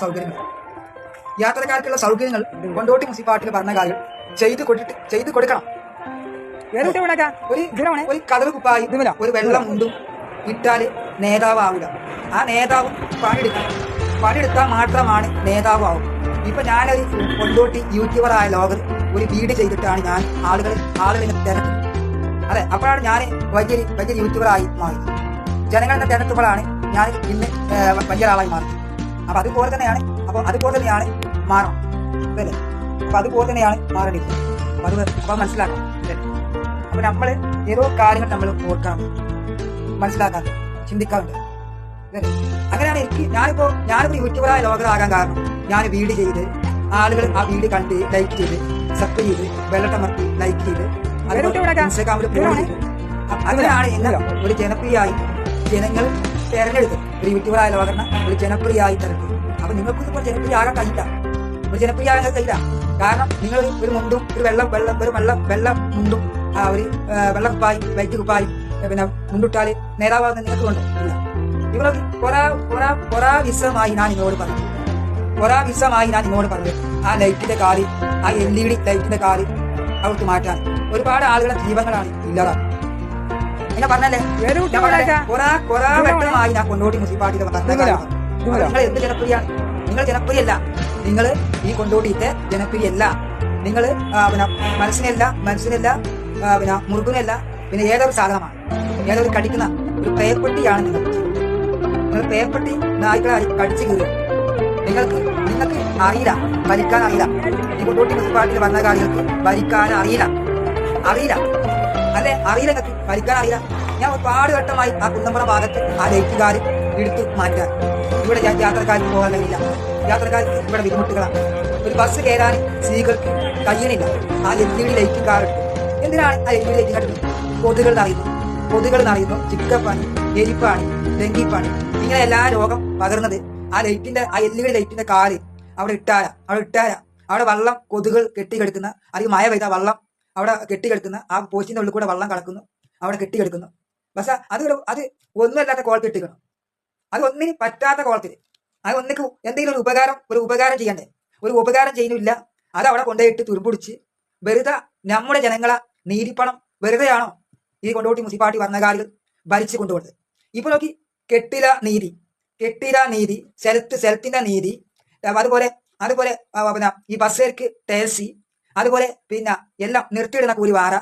സൗകര്യങ്ങൾ യാത്രക്കാർക്കുള്ള സൗകര്യങ്ങൾ കൊണ്ടോട്ടി മുനിസിപ്പാലിറ്റി ഭരണകാരികൾ ചെയ്തു കൊടുക്കണം. ഒരു കതർ കുപ്പായി ഒരു വെള്ളം മുണ്ടും ഇട്ടാല് നേതാവാവില്ല. ആ നേതാവ് പണിയെടുത്താൽ മാത്രമാണ് നേതാവാവും. ഇപ്പൊ ഞാനൊരു കൊണ്ടോട്ടി യൂട്യൂബറായ ലോകർ ഒരു വീട് ചെയ്തിട്ടാണ് ഞാൻ ആളുകളെ തിരഞ്ഞെടുത്തത്. അതെ, അപ്പോഴാണ് ഞാൻ വലിയ യൂട്യൂബറായി മാറി. ജനങ്ങളെ തിരഞ്ഞെടുത്തപ്പോഴാണ് ഞാൻ ഇന്ന് വലിയ ആളായി മാറി. അപ്പൊ അതുപോലെ തന്നെയാണ് മാറണം അല്ലേ? അപ്പൊ അതുപോലെ തന്നെയാണ് മാറേണ്ടിയിരിക്കുന്നത്. അപ്പൊ മനസ്സിലാക്കണം. അപ്പൊ നമ്മള് ഏതോ കാര്യങ്ങൾ നമ്മൾ ഓർക്കണം, മനസ്സിലാക്കാൻ, ചിന്തിക്കാറുണ്ട്. അങ്ങനെയാണ് ഞാനിപ്പോ യൂട്യൂബറായ ലോകരാകാൻ കാരണം ഞാൻ വീട് ചെയ്ത് ആളുകൾ ആ വീട് കണ്ട് ലൈക്ക് ചെയ്ത് സബ്സ്ക്രൈബ് ചെയ്ത് വെള്ളട്ടമർത്തി ലൈക്ക് ചെയ്ത് ഇൻസ്റ്റാഗ്രാമിൽ പോസ്റ്റ് ചെയ്ത് അങ്ങനെയാണ് എന്നെ ഒരു ജനപ്രിയായി ജനങ്ങൾ തെരഞ്ഞെടുത്ത്. ഒരു യൂട്യൂബറായ ലോകരണ ഒരു ജനപ്രിയായി തെരഞ്ഞെടുത്തു. അപ്പൊ നിങ്ങൾക്കും ഇപ്പോൾ ജനപ്രിയാകാൻ കഴിയില്ല. ഒരു ജനപ്രിയാകാൻ കഴിയില്ല. കാരണം നിങ്ങൾ ഒരു മുണ്ടും ഒരു വെള്ളം മുണ്ടും ഒരു വെള്ള കുപ്പായി വൈറ്റ് കുപ്പായി പിന്നെ മുണ്ടിട്ടാല് നേതാവാകുന്ന നിങ്ങൾക്ക് കൊണ്ടോ ഇല്ല. ഇവരൊക്കെ വിസമായി ഞാൻ നിങ്ങളോട് പറഞ്ഞു ആ ലൈറ്റിന്റെ കാല്, ആ LED ലൈറ്റിന്റെ കാല് അവർക്ക് മാറ്റാൻ ഒരുപാട് ആളുകളുടെ ജീവങ്ങളാണ് ഇല്ലാതാണ്. എന്നെ പറഞ്ഞല്ലേ വെട്ടമായി ഞാൻ കൊണ്ടോട്ടി മുനിസിപ്പാലിറ്റിയിലെ നിങ്ങൾ എന്ത് ജനപ്രിയാണ്? നിങ്ങൾ ജനപ്രിയല്ല. നിങ്ങൾ ഈ കൊണ്ടോട്ടിത്തെ ജനപ്രിയല്ല. നിങ്ങൾ പിന്നെ മനസ്സിനല്ല പിന്നെ മുറുകുനല്ല, പിന്നെ ഏതൊരു സാധനമാണ്, ഏതൊരു കടിക്കുന്ന ഒരു പേപ്പട്ടിയാണ് നിങ്ങൾ പേപ്പട്ടി നായ്ക്കളായി കടിച്ചു കീറുക. നിങ്ങൾക്ക് അറിയില്ല, ഭരിക്കാൻ അറിയില്ല. ഈ കൊണ്ടോട്ടി മുനിസിപ്പാലിറ്റിയിൽ വന്ന കാര്യങ്ങൾക്ക് ഭരിക്കാൻ അറിയില്ല അല്ലെ? അറിയില്ല, നിങ്ങൾക്ക് ഭരിക്കാൻ അറിയില്ല. ഞാൻ ഒരുപാട് ഘട്ടമായി ആ കുന്നമ്പുറ ഭാഗത്ത് ആ ലൈറ്റുകാർ എടുത്തു മാറ്റാൻ. ഇവിടെ യാത്രക്കാർക്ക് പോകാൻ കഴിയില്ല. യാത്രക്കാർക്ക് ഇവിടെ ബുദ്ധിമുട്ടുകളാണ്. ഒരു ബസ് കയറാൻ സ്ത്രീകൾക്ക് കഴിയണില്ല. ആ LED ലൈറ്റ് കാർഡ് എന്തിനാണ് ആ LED ലൈറ്റ് കാർഡ്? കൊതുകൾ നിറയുന്നു, ചിക്കപ്പണി, എലിപ്പണി, ഡെങ്കിപ്പണി, ഇങ്ങനെ എല്ലാ രോഗം പകർന്നത് ആ LED ലൈറ്റിന്റെ കാല് അവിടെ ഇട്ടാല അവിടെ വെള്ളം കൊതുകൾ കെട്ടിക്കെടുക്കുന്ന, അല്ലെങ്കിൽ മഴ പെയ്ത വെള്ളം അവിടെ കെട്ടിക്കെടുക്കുന്ന, ആ പോസ്റ്റിന്റെ ഉള്ളിൽ കൂടെ വെള്ളം കടക്കുന്നു, അവിടെ കെട്ടിക്കെടുക്കുന്നു. പക്ഷെ അത് ഒന്നുമല്ലാത്ത കോളത്തിൽ ഇട്ടിക്കണം. അത് ഒന്നിനും പറ്റാത്ത കോളത്തിൽ. അത് ഒന്നിക്ക് എന്തെങ്കിലും ഒരു ഉപകാരം ചെയ്യണ്ടേ? ഒരു ഉപകാരം ചെയ്യുന്നില്ല. അത് അവിടെ കൊണ്ടുപോയിട്ട് തുരുമ്പുടിച്ച് വെറുതെ നമ്മുടെ ജനങ്ങളെ നീതിപ്പണം വെറുതെയാണോ ഈ കൊണ്ടോട്ടി മുനിസിപ്പാലിറ്റി ഭരണകാരികൾ ഭരിച്ചു കൊണ്ടുപോകുന്നത്? ഇപ്പൊ നോക്കി, കെട്ടില നീതി, സ്ഥലത്തിന്റെ നീതി, അതുപോലെ പിന്നെ ഈ ബസ്സുകാർക്ക് ടാക്സി, അതുപോലെ പിന്നെ എല്ലാം നിർത്തിയിടുന്ന കൂലി വാറ.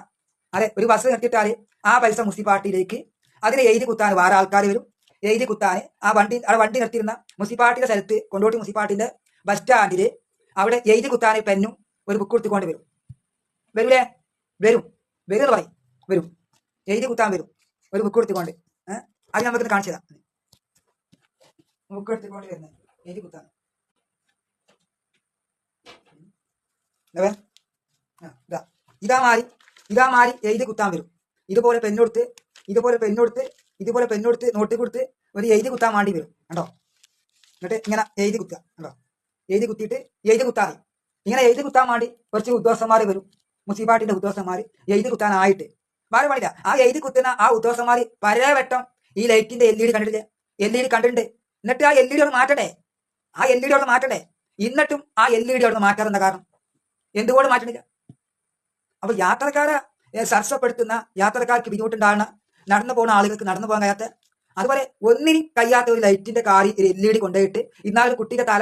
അതെ, ഒരു ബസ് നിർത്തിയിട്ടാൽ ആ പൈസ മുനിസിപ്പാലിറ്റിയിലേക്ക് അതിനെ എഴുതി കുത്താൻ വേറെ ആൾക്കാർ വരും. എഴുതി കുത്താൻ ആ വണ്ടി നിർത്തിയിരുന്ന മുനിസിപ്പാലിറ്റിയുടെ സ്ഥലത്ത്, കൊണ്ടോട്ടി മുനിസിപ്പാലിറ്റിന്റെ ബസ് സ്റ്റാൻഡില് അവിടെ എഴുതി കുത്താൻ പെന്നും ഒരു ബുക്ക് എടുത്തുകൊണ്ട് വരും എന്ന് പറയും. എഴുതി കുത്താൻ വരും ഒരു ബുക്ക് എടുത്തുകൊണ്ട്. അത് നമുക്ക് കാണിച്ചു തരാം. ബുക്ക് എടുത്തുകൊണ്ട് വരുന്നത് എഴുതി കുത്താൻ. ഇതാ മാറി എഴുതി കുത്താൻ വരും. ഇതുപോലെ പെണ്ണൊടുത്ത് നോട്ട് കൊടുത്ത് ഒരു എഴുതി കുത്താൻ വേണ്ടി വരും. കണ്ടോ? എന്നിട്ട് ഇങ്ങനെ എഴുതി കുത്തുക. കണ്ടോ? എഴുതി കുത്തിയിട്ട് എഴുതി കുത്താറി. ഇങ്ങനെ എഴുതി കുത്താൻ വേണ്ടി കുറച്ച് ഉദ്യോഗസ്ഥന്മാർ വരും. മുനിസിപ്പാലിറ്റിന്റെ ഉദ്യോഗസ്ഥന്മാർ എഴുതി കുത്താനായിട്ട് വേറെ പണിയില്ല. ആ എഴുതി കുത്തുന്ന ആ ഉദ്യോഗസ്ഥന്മാർ പരവട്ടം ഈ ലൈറ്റിന്റെ LED കണ്ടിട്ടുണ്ട്. എന്നിട്ട് ആ LED അവിടെ മാറ്റണ്ടേ? എന്നിട്ടും ആ LED അവിടെ മാറ്റാറുണ്ട കാരണം എന്തുകൊണ്ട് മാറ്റണില്ല? അപ്പൊ യാത്രക്കാരെ സർസപ്പെടുത്തുന്ന, യാത്രക്കാർക്ക് ബുദ്ധിമുട്ടുണ്ടാകുന്ന, നടന്നു പോകുന്ന ആളുകൾക്ക് നടന്നു പോകാൻ കഴിയാത്ത, അതുപോലെ ഒന്നിനും കഴിയാത്ത ഒരു ലൈറ്റിന്റെ കാറി LED കൊണ്ടുപോയിട്ട് ഇന്നാളൊരു കുട്ടിയുടെ തല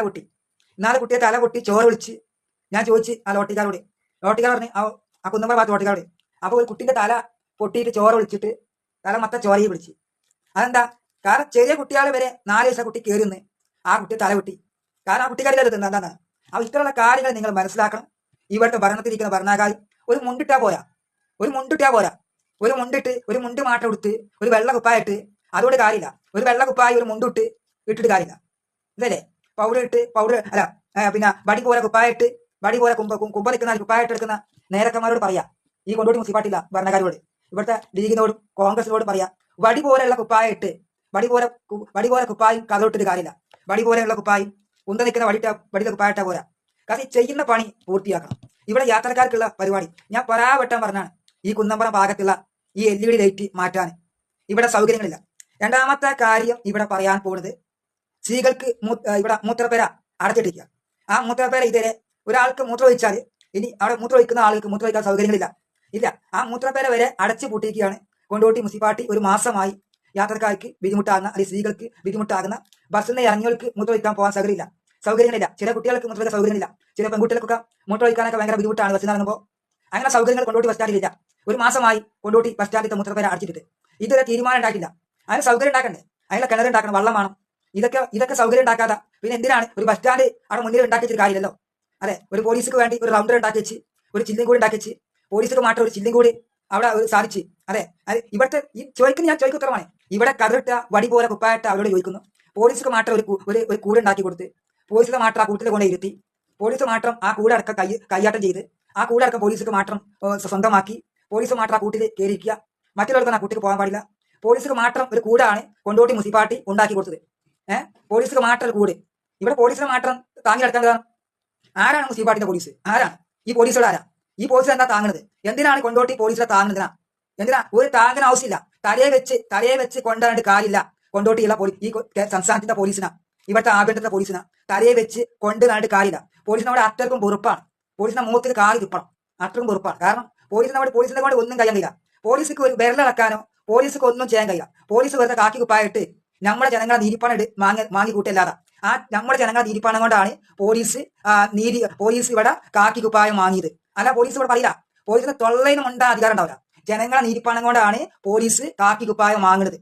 പൊട്ടി ചോര വിളിച്ച് ഞാൻ ചോദിച്ച് ആ ലോട്ടിക്കാരോട് പറഞ്ഞ് ആ കുന്നമ്പുറ ഭാഗത്ത് ലോട്ടിക്കാരോട്. അപ്പൊ ഒരു കുട്ടിന്റെ തല പൊട്ടിയിട്ട് ചോര വിളിച്ചിട്ട് തല മൊത്തം ചോരയെ വിളിച്ച്. അതെന്താ? കാരണം ചെറിയ കുട്ടികളെ വരെ 4 വയസ്സാ കുട്ടി കയറുന്ന് ആ കുട്ടി തല പൊട്ടി. കാരണം ആ കുട്ടിക്കാരിൽ എന്താണ്? അപ്പൊ ഇത്തരമുള്ള കാര്യങ്ങൾ നിങ്ങൾ മനസ്സിലാക്കണം. ഇവിടുത്തെ ഭരണത്തിരിക്കുന്ന ഭരണകാരി ഒരു മുണ്ടിട്ടാ പോരാ. ഒരു മുണ്ട് മാറ്റം കൊടുത്ത് ഒരു വെള്ള കുപ്പായിട്ട് അതുകൊണ്ട് കാര്യമില്ല. ഒരു വെള്ള കുപ്പായി ഒരു മുണ്ടിട്ട് ഇട്ടിട്ട് കാര്യമില്ല. ഇതല്ലേ പൗഡർ അല്ല, പിന്നെ വടി പോലെ കുപ്പായിട്ട്, വടി പോലെ കുമ്പ നിൽക്കുന്ന കുപ്പായിട്ട് എടുക്കുന്ന നേരക്കന്മാരോട് പറയാ. ഈ കൊണ്ടോട്ടി മുനിസിപ്പാലിറ്റിയില്ല ഭരണക്കാരോട്, ഇവിടുത്തെ ലീഗിനോടും കോൺഗ്രസിനോടും പറയാ. വടി പോലെയുള്ള കുപ്പായിട്ട്, വടി പോലെ കുപ്പായും കഥവിട്ടിട്ട് കാര്യമില്ല. വടി പോലെയുള്ള കുപ്പായും ഉണ്ട നിൽക്കുന്ന വടിയുടെ കുപ്പായിട്ടാ പോരാ. കാരണം ചെയ്യുന്ന പണി പൂർത്തിയാക്കണം. ഇവിടെ യാത്രക്കാർക്കുള്ള പരിപാടി ഞാൻ പരാവട്ടം പറഞ്ഞാണ്. ഈ കുന്നമ്പുറം ഭാഗത്തുള്ള ഈ LED ലൈറ്റ് മാറ്റാൻ ഇവിടെ സൗകര്യങ്ങളില്ല. രണ്ടാമത്തെ കാര്യം ഇവിടെ പറയാൻ പോകുന്നത്, സ്ത്രീകൾക്ക് ഇവിടെ മൂത്രപ്പുര അടച്ചിട്ടിരിക്കുക. ആ മൂത്രപ്പേര ഇതുവരെ ഒരാൾക്ക് മൂത്രമൊഴിച്ചാൽ ഇനി അവിടെ മൂത്രമൊഴിക്കുന്ന ആൾക്ക് മൂത്രമൊഴിക്കാൻ സൗകര്യങ്ങളില്ല. ഇല്ല, ആ മൂത്രപ്പേര വരെ അടച്ചു പൂട്ടിയിരിക്കുകയാണ് കൊണ്ടോട്ടി മുനിസിപ്പാലിറ്റി. ഒരു മാസമായി യാത്രക്കാർക്ക് ബുദ്ധിമുട്ടാകുന്ന, അല്ലെങ്കിൽ സ്ത്രീകൾക്ക് ബുദ്ധിമുട്ടാകുന്ന, ബസ്സിൽ നിന്ന് ഇറങ്ങിയവർക്ക് മൂത്രമൊഴിക്കാൻ പോകാൻ സൗകര്യങ്ങളില്ല. ചില കുട്ടികൾക്ക് മൂത്രമൊഴിക്കാൻ സൗകര്യമില്ല. ചില പെൺകുട്ടികൾക്കൊക്കെ മൂത്രമൊഴിക്കാനൊക്കെ ഭയങ്കര ബുദ്ധിമുട്ടാണ് ബസ്സിൽ ഇറങ്ങുമ്പോൾ. അങ്ങനെ സൗകര്യങ്ങൾ കൊണ്ടോട്ടി ബസ് സ്റ്റാൻഡിലില്ല. ഒരു മാസമായി കൊണ്ടോട്ടി ബസ് സ്റ്റാൻഡിലത്തെ മൂത്രപ്പേര അടച്ചിട്ട് ഇതുവരെ തീരുമാനം ഉണ്ടാക്കില്ല. അതിന് സൗകര്യം ഉണ്ടാക്കണ്ടേ? അതിനുള്ള കിണറുണ്ടാക്കണം, വെള്ളം വേണം. ഇതൊക്കെ സൗകര്യം ഉണ്ടാക്കാതെ പിന്നെ എന്തിനാണ് ഒരു ബസ് സ്റ്റാൻഡ് അവിടെ മുന്നിൽ ഉണ്ടാക്കി വെച്ചിട്ട് കാര്യമില്ലല്ലോ. അതെ, ഒരു പോലീസിക്ക് വേണ്ടി ഒരു റൗണ്ടർ ഉണ്ടാക്കി വെച്ച്, ഒരു ചില്ലും കൂടി ഉണ്ടാക്കി വെച്ച്, പോലീസിക്ക് മാത്രം ഒരു ചില്ലും കൂടി അവിടെ സാധിച്ച്. അതെ, അത് ഇവിടുത്തെ ഈ ഞാൻ ചോദിക്കുന്ന ഉത്തരമാണ്. ഇവിടെ കതിറിട്ട വടി പോലെ കുപ്പായിട്ട് അവരോട് ചോദിക്കുന്നു. പോലീസിക്ക് മാത്രം ഒരു കൂട് ഉണ്ടാക്കി കൊടുത്ത്, പോലീസിനെ മാത്രം ആ കൂട്ടിൽ കൊണ്ട് ഇരുത്തി, പോലീസ് മാത്രം ആ കൂടടക്കം കയ്യാട്ടം ചെയ്ത്, ആ കൂടടക്കം പോലീസിക്ക് മാത്രം സ്വന്തമാക്കി, പോലീസ് മാത്രം ആ കൂട്ടിൽ കയറിയിരിക്കുക, മറ്റുള്ളവർക്കൊന്നും ആ കൂട്ടിൽ പോകാൻ പാടില്ല. പോലീസിക്ക് മാത്രം ഒരു കൂടാണ് കൊണ്ടോട്ടി മുനിസിപ്പാലിറ്റി ഉണ്ടാക്കി കൊടുത്തത്. പോലീസിക്ക് മാത്രം ഒരു കൂട്. ഇവിടെ പോലീസിനെ മാത്രം താങ്ങി നടക്കേണ്ടതാണ്. ആരാണ് മുനിസിപ്പാലിറ്റിന്റെ പോലീസ്? ആരാണ് ഈ പോലീസുകൾ? ആരാ ഈ പോലീസ്? എന്താ താങ്ങുന്നത്? എന്തിനാണ് കൊണ്ടോട്ടി പോലീസിനെ താങ്ങുന്നതിനാ? എന്തിനാ? ഒരു താങ്ങിന് ആവശ്യമില്ല. തലയെ വെച്ച് കൊണ്ടുവരേണ്ട കാര്യമില്ല. കൊണ്ടോട്ടിയുള്ള ഈ സംസ്ഥാനത്തിന്റെ പോലീസിനാ, ഇവിടുത്തെ ആഭ്യന്തര പോലീസിനാ തലയെ വെച്ച് കൊണ്ടുവരേണ്ട കാര്യമില്ല. പോലീസിനോട് അത്രക്കും വെറുപ്പാണ്. പോലീസിന്റെ മുഖത്തിന് കാറി തുപ്പണം. അത്രക്കും വെറുപ്പാണ്. കാരണം പോലീസിനെ കൊണ്ട് ഒന്നും ചെയ്യാൻ കഴിയില്ല. പോലീസിക്ക് ഒരു വിരലടക്കാനോ പോലീസിക്ക് ഒന്നും ചെയ്യാൻ കഴിയില്ല. പോലീസ് വെറുതെ കാക്കി കുപ്പായിട്ട് നമ്മുടെ ജനങ്ങളെ നീതിപ്പണം മാങ്ങി കൂട്ടല്ലാതെ ആ നമ്മുടെ ജനങ്ങളെ നീതിപ്പണം കൊണ്ടാണ് പോലീസ് ഇവിടെ കാക്കി കുപ്പായം വാങ്ങിയത്. അല്ല, പോലീസ് ഇവിടെ പറയില്ല. പോലീസിന് തൊള്ളയിനും ഉണ്ടാ അധികാരം ഉണ്ടാവില്ല. ജനങ്ങളെ നീതിപ്പണം കൊണ്ടാണ് പോലീസ് കാക്കി കുപ്പായം വാങ്ങുന്നത്.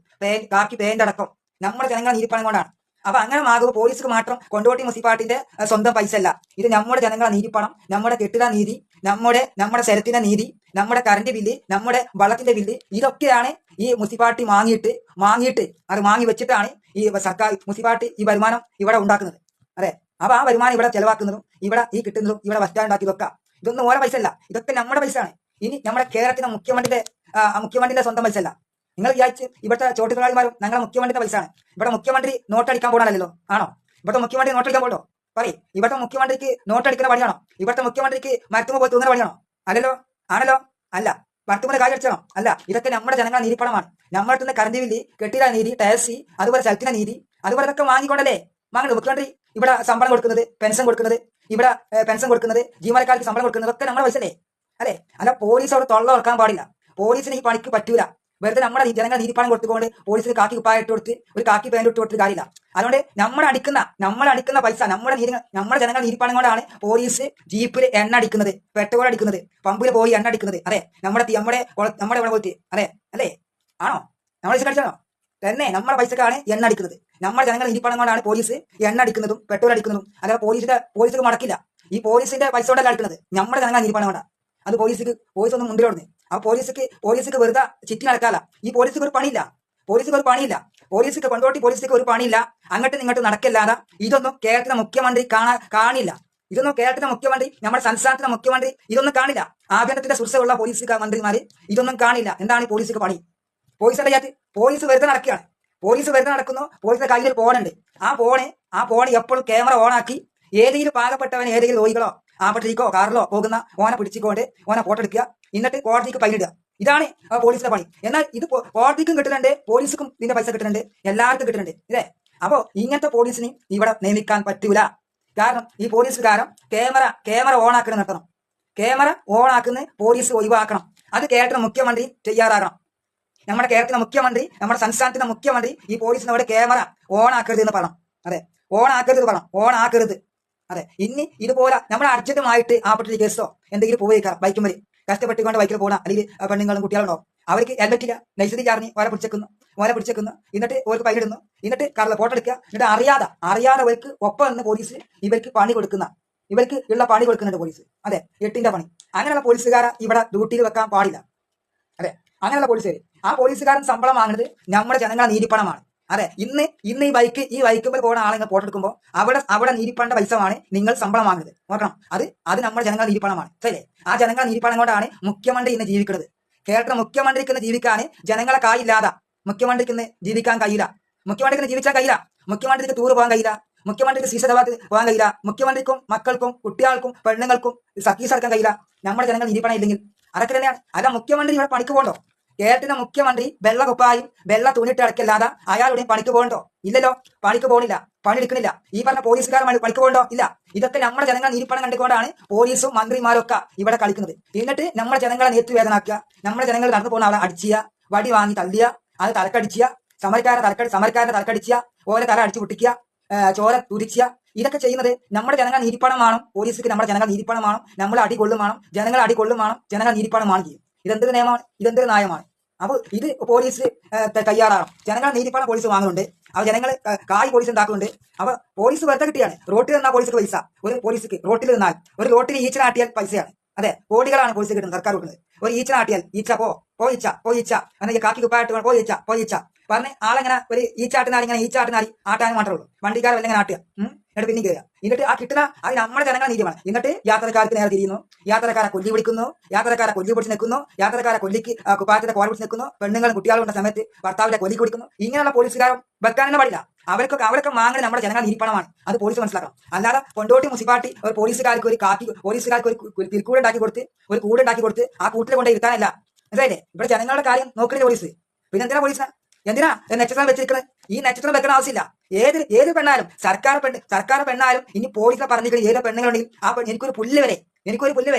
കാക്കി പേന്റ് അടക്കം നമ്മുടെ ജനങ്ങളെ നീതിപ്പണം കൊണ്ടാണ്. അപ്പൊ അങ്ങനെ ആകുമ്പോൾ പോലീസിക്ക് മാത്രം കൊണ്ടോട്ടി മുനിസിപ്പാലിറ്റിന്റെ സ്വന്തം പൈസ അല്ല. ഇത് നമ്മുടെ ജനങ്ങളെ നീതിപ്പണം, നമ്മുടെ കെട്ടിട നീതി, നമ്മുടെ സ്ഥലത്തിന്റെ നീതി, നമ്മുടെ കറന്റ് ബില്ല്, നമ്മുടെ വെള്ളത്തിന്റെ ബില്ല്, ഇതൊക്കെയാണ് ഈ മുനിസിപ്പാലിറ്റി വാങ്ങിയിട്ട് അത് വാങ്ങി വെച്ചിട്ടാണ് ഈ സർക്കാർ മുനിസിപ്പാലിറ്റി ഈ വരുമാനം ഇവിടെ ഉണ്ടാക്കുന്നത്. അതെ, അപ്പൊ ആ വരുമാനം ഇവിടെ ചെലവാക്കുന്നതും ഇവിടെ ഈ കിട്ടുന്നതും ഇവിടെ ബസ് സ്റ്റാൻഡ് ഉണ്ടാക്കിയതൊക്കെ ഇതൊന്നും ഓരോ പൈസ അല്ല. ഇതൊക്കെ നമ്മുടെ പൈസ ആണ്. ഇനി നമ്മുടെ കേരളത്തിലെ മുഖ്യമന്ത്രിയുടെ സ്വന്തം പൈസ അല്ല. നിങ്ങൾ വിചാരിച്ച് ഇവിടുത്തെ ചോട്ടുതൊഴിലാളിമാരും ഞങ്ങളുടെ മുഖ്യമന്ത്രിയുടെ പൈസ ആണ്. ഇവിടെ മുഖ്യമന്ത്രി നോട്ടടിക്കാൻ പോകണല്ലോ? ആണോ? ഇവിടുത്തെ മുഖ്യമന്ത്രി നോട്ടടിക്കാൻ പോകണ്ടോ? പറയും. ഇവിടുത്തെ മുഖ്യമന്ത്രിക്ക് നോട്ടടിക്കുന്ന പണിയാണോ? ഇവിടുത്തെ മുഖ്യമന്ത്രിക്ക് മരത്തുമ്പോ പോയി തൂങ്ങുന്ന പണിയാണോ? അല്ലല്ലോ. ആണല്ലോ? അല്ല. മരത്തുമ്പോ കാര്യം അടിച്ചോ? അല്ല. ഇതൊക്കെ നമ്മുടെ ജനങ്ങളെ നീതിപ്പണമാണ്. നമ്മുടെ തന്നെ കറന്റ് ബില്ല്, കെട്ടിട നീതി, ടാക്സി, അതുപോലെ സ്ഥലത്തിന്റെ നീതി, അതുപോലെ ഇതൊക്കെ വാങ്ങിക്കൊണ്ടല്ലേ വാങ്ങുന്നത്. മുഖ്യമന്ത്രി ഇവിടെ ശമ്പളം കൊടുക്കുന്നത്, പെൻഷൻ കൊടുക്കുന്നത്, ജീവനക്കാർക്ക് ശമ്പളം കൊടുക്കുന്നത് ഒക്കെ നമ്മുടെ പൈസ അല്ലേ? അല്ലെ? അല്ല, പോലീസ് അവിടെ തൊള്ള തുറക്കാൻ പാടില്ല. പോലീസിന് ഈ പണിക്ക് പറ്റൂല. വെറുതെ നമ്മുടെ ജനങ്ങൾ നീതിപ്പണം കൊടുത്തുകൊണ്ട് പോലീസിന് കാക്കി കുപ്പായിട്ട് കൊടുത്ത് ഒരു കാക്കി പാൻറ് ഇട്ട് കൊടുത്തിട്ട് കാര്യമില്ല. അതുകൊണ്ട് നമ്മൾ അടിക്കുന്ന പൈസ നമ്മുടെ ജനങ്ങൾ നീതിപ്പണം കൊണ്ടാണ് പോലീസ് ജീപ്പിൽ എണ്ണ അടിക്കുന്നത്, പെട്രോൾ അടിക്കുന്നത്, പമ്പിൽ പോയി എണ്ണ അടിക്കുന്നത്. അതെ, നമ്മുടെ ഇവിടെ പോയിട്ട്. അതെ അല്ലേ? ആണോ? നമ്മുടെ പൈസ അടിച്ചാണോ? തന്നെ നമ്മുടെ പൈസക്കാണ് എണ്ണ അടിക്കുന്നത്. നമ്മുടെ ജനങ്ങൾ നീതിപ്പണം കൊണ്ടാണ് പോലീസ് എണ്ണ അടിക്കുന്നതും പെട്രോൾ അടിക്കുന്നതും. അല്ലാതെ പോലീസിന് മടക്കില്ല. ഈ പോലീസിന്റെ പൈസ കൊണ്ടല്ല അടിക്കുന്നത്, നമ്മുടെ ജനങ്ങൾ നീതിപ്പണം കൊണ്ടാണ്. അത് പോലീസ് ഒന്നും മുണ്ടിലോടുന്നത്. ആ പോലീസിക്ക് വെറുതെ ചിറ്റി നടക്കാല. ഈ പോലീസിക്ക് ഒരു പണിയില്ല. കൊണ്ടോട്ടി പോലീസിക്ക് ഒരു പണിയില്ല. അങ്ങോട്ടും ഇങ്ങോട്ടും നടക്കല്ലാതെ ഇതൊന്നും കേരളത്തിലെ മുഖ്യമന്ത്രി കാണില്ല. ഇതൊന്നും കേരളത്തിലെ മുഖ്യമന്ത്രി, നമ്മുടെ സംസ്ഥാനത്തിലെ മുഖ്യമന്ത്രി ഇതൊന്നും കാണില്ല. ആഭ്യന്തരത്തിന്റെ സുരക്ഷയുള്ള പോലീസ് മന്ത്രിമാര് ഇതൊന്നും കാണില്ല. എന്താണ് ഈ പോലീസിക്ക് പണി? പോലീസ് വെറുതെ നടക്കുകയാണ്. പോലീസ് വെറുതെ നടക്കുന്നു. പോലീസിന്റെ കയ്യിൽ ഒരു ഫോണുണ്ട്. ആ ഫോൺ എപ്പോഴും ക്യാമറ ഓണാക്കി ഏതെങ്കിലും പാകപ്പെട്ടവൻ, ഏതെങ്കിലും ലോഹികളോ ആപട്ടിക്കോ കാറിലോ പോകുന്ന ഓനെ പിടിച്ചിക്കൊണ്ട് ഓനെ ഫോട്ടോ എടുക്കുക, എന്നിട്ട് കോടതിക്ക് പൈനിടുക. ഇതാണ് പോലീസിന്റെ പണി. എന്നാൽ ഇത് കോടതിക്കും കിട്ടുന്നുണ്ട്, പോലീസിനും ഇതിന്റെ പൈസ കിട്ടുന്നുണ്ട്, എല്ലാവർക്കും കിട്ടുന്നുണ്ട്. ഇതേ, അപ്പോ ഇങ്ങനത്തെ പോലീസിന് ഇവിടെ നിയമിക്കാൻ പറ്റൂല. കാരണം ഈ പോലീസുകാരൻ ക്യാമറ ഓണാക്കണം നിർത്തണം. ക്യാമറ ഓണാക്കുന്ന പോലീസ് ഒഴിവാക്കണം. അത് കേരളത്തിലെ മുഖ്യമന്ത്രി തയ്യാറാകണം. നമ്മുടെ കേരളത്തിലെ മുഖ്യമന്ത്രി, നമ്മുടെ സംസ്ഥാനത്തിന്റെ മുഖ്യമന്ത്രി ഈ പോലീസിനോട് ക്യാമറ ഓണാക്കരുത് എന്ന് പറയണം. അതെ, ഓണാക്കരുത്. അതെ, ഇനി ഇതുപോലെ നമ്മുടെ അർജന്റുമായിട്ട് ആപട്ടി കേസോ എന്തെങ്കിലും പോയേക്കാം, ബൈക്കും വരെ കഷ്ടപ്പെട്ടുകൊണ്ട് ബൈക്കിൽ പോകണം, അല്ലെങ്കിൽ പെണ്ണുങ്ങളും കുട്ടികളുണ്ടോ, അവർക്ക് ഹെൽമെറ്റില്ല, ലൈസൻസ് ചാർജ് ഓരെ പിടിച്ചേക്കുന്നു, എന്നിട്ട് ഓർക്ക് പൈനിടുന്നു, എന്നിട്ട് കാറിൽ ഫോട്ടോ എടുക്കുക, എന്നിട്ട് അറിയാതെ അവർക്ക് ഒപ്പം നിന്ന് പോലീസ് ഇവർക്ക് ഉള്ള പണി കൊടുക്കുന്നുണ്ട് പോലീസ്. അതെ, 8ന്റെ പണി. അങ്ങനെയുള്ള പോലീസുകാരെ ഇവിടെ ഡ്യൂട്ടിയിൽ വെക്കാൻ പാടില്ല. അതെ, അങ്ങനെയുള്ള പോലീസുകാർ, ആ പോലീസുകാരൻ ശമ്പളം വാങ്ങുന്നത് നമ്മുടെ ജനങ്ങളെ നീതിപ്പണമാണ്. അതെ, ഇന്ന് ഈ ബൈക്കുമ്പോൾ പോകുന്ന ആളുകൾ ഫോട്ടോ എടുക്കുമ്പോൾ അവിടെ നീതിപ്പണന്റെ പൈസമാണ് നിങ്ങൾ ശമ്പളം വാങ്ങുന്നത്. നോക്കണം, അത് നമ്മുടെ ജനങ്ങളെ നീതിപ്പണമാണ്. ശരിയല്ലേ? ആ ജനങ്ങളെ നീതിപ്പണം കൊണ്ടാണ് മുഖ്യമന്ത്രി ഇന്ന് ജീവിക്കുന്നത്. കേരളത്തിലെ മുഖ്യമന്ത്രിക്ക് ഇന്ന് ജീവിക്കാൻ ജനങ്ങളെ കായില്ലാതെ മുഖ്യമന്ത്രിക്ക് ഇന്ന് ജീവിക്കാൻ കഴിയില്ല. മുഖ്യമന്ത്രിക്ക് ജീവിക്കാൻ കഴിയില്ല. മുഖ്യമന്ത്രിക്ക് ടൂർ പോകാൻ കഴിയില്ല. മുഖ്യമന്ത്രിക്ക് ശീശദാബാദ് പോകാൻ കഴിയില്ല. മുഖ്യമന്ത്രിക്കും മക്കൾക്കും കുട്ടികൾക്കും പെണ്ണുങ്ങൾക്കും സർവീസ് അടക്കാൻ കഴിയില്ല. നമ്മുടെ ജനങ്ങൾ നീതിപ്പണം ഇല്ലെങ്കിൽ അതൊക്കെ തന്നെയാണ്. അല്ല, മുഖ്യമന്ത്രി ഇവിടെ പണിക്ക് പോകണ്ടോ? കേരളത്തിന്റെ മുഖ്യമന്ത്രി വെള്ള കുപ്പായും വെള്ള തുണിട്ട് അടക്കല്ലാതെ അയാളുടെയും പണിക്ക് പോകണ്ടോ? ഇല്ലല്ലോ, പണിക്ക് പോകണില്ല, പണിയെടുക്കണില്ല. ഈ പറഞ്ഞ പോലീസുകാർ പണിക്ക് പോകണ്ടോ? ഇല്ല. ഇതൊക്കെ നമ്മുടെ ജനങ്ങൾ നീരിപ്പണം കണ്ടുകൊണ്ടാണ് പോലീസും മന്ത്രിമാരും ഒക്കെ ഇവിടെ കളിക്കുന്നത്. എന്നിട്ട് നമ്മുടെ ജനങ്ങളെ നേത്തുവേദനാക്കുക, നമ്മുടെ ജനങ്ങൾ നടന്നു പോകുന്ന ആളെ അടിക്കുക, വടി വാങ്ങി തള്ളിയ, അത് തലക്കടിക്കുക, സമരക്കാരുടെ തലക്കടിക്കുക, ഓരോ തല അടിച്ചു പൊട്ടിക്കുക, ചോര തുരിക്കുക. ഇതൊക്കെ ചെയ്യുന്നത് നമ്മുടെ ജനങ്ങൾ നീരിപ്പണം വേണം. പോലീസിക്ക് നമ്മുടെ ജനങ്ങൾ നീരിപ്പണം വേണം, നമ്മൾ അടികൊള്ളും വേണം, ജനങ്ങൾ അടികൊള്ളും വേണം, ജനങ്ങൾ നീരിപ്പണം വേണം ചെയ്യും. ഇതെന്തൊരു നിയമമാണ്, ഇതെന്തൊരു ന്യായമാണ്? അപ്പൊ ഇത് പോലീസ് തയ്യാറാണ്. ജനങ്ങൾ നീതിപ്പാണ് പോലീസ് വാങ്ങുന്നുണ്ട്, അപ്പൊ ജനങ്ങൾ കായ് പോലീസ് ഉണ്ടാക്കുന്നുണ്ട്. അപ്പൊ പോലീസ് വെറുതെ കിട്ടിയാണ്. റോട്ടിൽ നിന്നാൽ പോലീസിക്ക് പൈസ, ഒരു പോലീസിക്ക് റോട്ടിൽ നിന്നാൽ ഒരു റോട്ടിൽ ഈച്ച നാട്ടിയാൽ പൈസയാണ്. അതെ, കോടികളാണ് പോലീസ് കിട്ടുന്നത്, സർക്കാർ കൊടുക്കുന്നത്. ഒരു ഈച്ച നാട്ടിയാൽ ഈച്ച പോയിച്ച എന്ന കാക്കി കുപ്പായിട്ട് പോയിച്ച പറഞ്ഞ് ആളെങ്ങനെ ഒരു ഈച്ചാട്ടിനാരി ഇങ്ങനെ ഈച്ചാട്ടിനാരി ആട്ടാനും മാത്രമേ ഉള്ളൂ. വണ്ടിക്കാരെ വല്ല നാട്ടുക എന്നിട്ട് പിന്നെ കയറുക. എന്നിട്ട് ആ കിട്ടുന്ന അത് നമ്മുടെ ജനങ്ങൾ നീതിമാണ്. എന്നിട്ട് യാത്രക്കാർക്ക് നേരെ തിരിയുന്നു, യാത്രക്കാരെ കൊല്ലി പിടിക്കുന്നു, യാത്രക്കാരെ കൊല്ലി പിടിച്ച് നിൽക്കുന്നു, യാത്രക്കാരെ കൊല്ലിക്ക് കുപ്പായത്തിന്റെ കോല പിടിച്ച് നിൽക്കുന്നു, പെണ്ണുങ്ങളും കുട്ടികളുടെ സമയത്ത് ഭർത്താവിന്റെ കൊല്ലി കൊടുക്കുന്നു. ഇങ്ങനെയുള്ള പോലീസുകാരും വെക്കാൻ തന്നെ പാടില്ല. അവരൊക്കെ വാങ്ങണ നമ്മുടെ ജനങ്ങൾ നീതിപ്പണമാണ്. അത് പോലീസ് മനസ്സിലാക്കണം. അല്ലാതെ കൊണ്ടോട്ടി മുനിസിപ്പാലിറ്റി ഒരു പോലീസുകാർക്ക് ഒരു തിരുക്കൂടുണ്ടാക്കി കൊടുത്ത് ആ കൂട്ടിൽ കൊണ്ട് ഇരുത്താനല്ല. മനസ്സിലായില്ലേ? ഇവിടെ ജനങ്ങളുടെ കാര്യം നോക്കണേ പോലീസ്. പിന്നെ എന്തിനാ പോലീസിനാ, എന്തിനാ നക്ഷത്രം വെച്ചിരിക്കുന്നത്? ഈ നക്ഷത്രം വെക്കുന്ന ആവശ്യമില്ല. ഏത് പെണ്ണാലും, സർക്കാർ പെണ്ണാലും, ഇനി പോലീസിനെ പറഞ്ഞിരിക്കുന്ന ഏത് പെണ്ണുങ്ങളുണ്ടെങ്കിൽ ആ എനിക്കൊരു പുല്ല് വരെ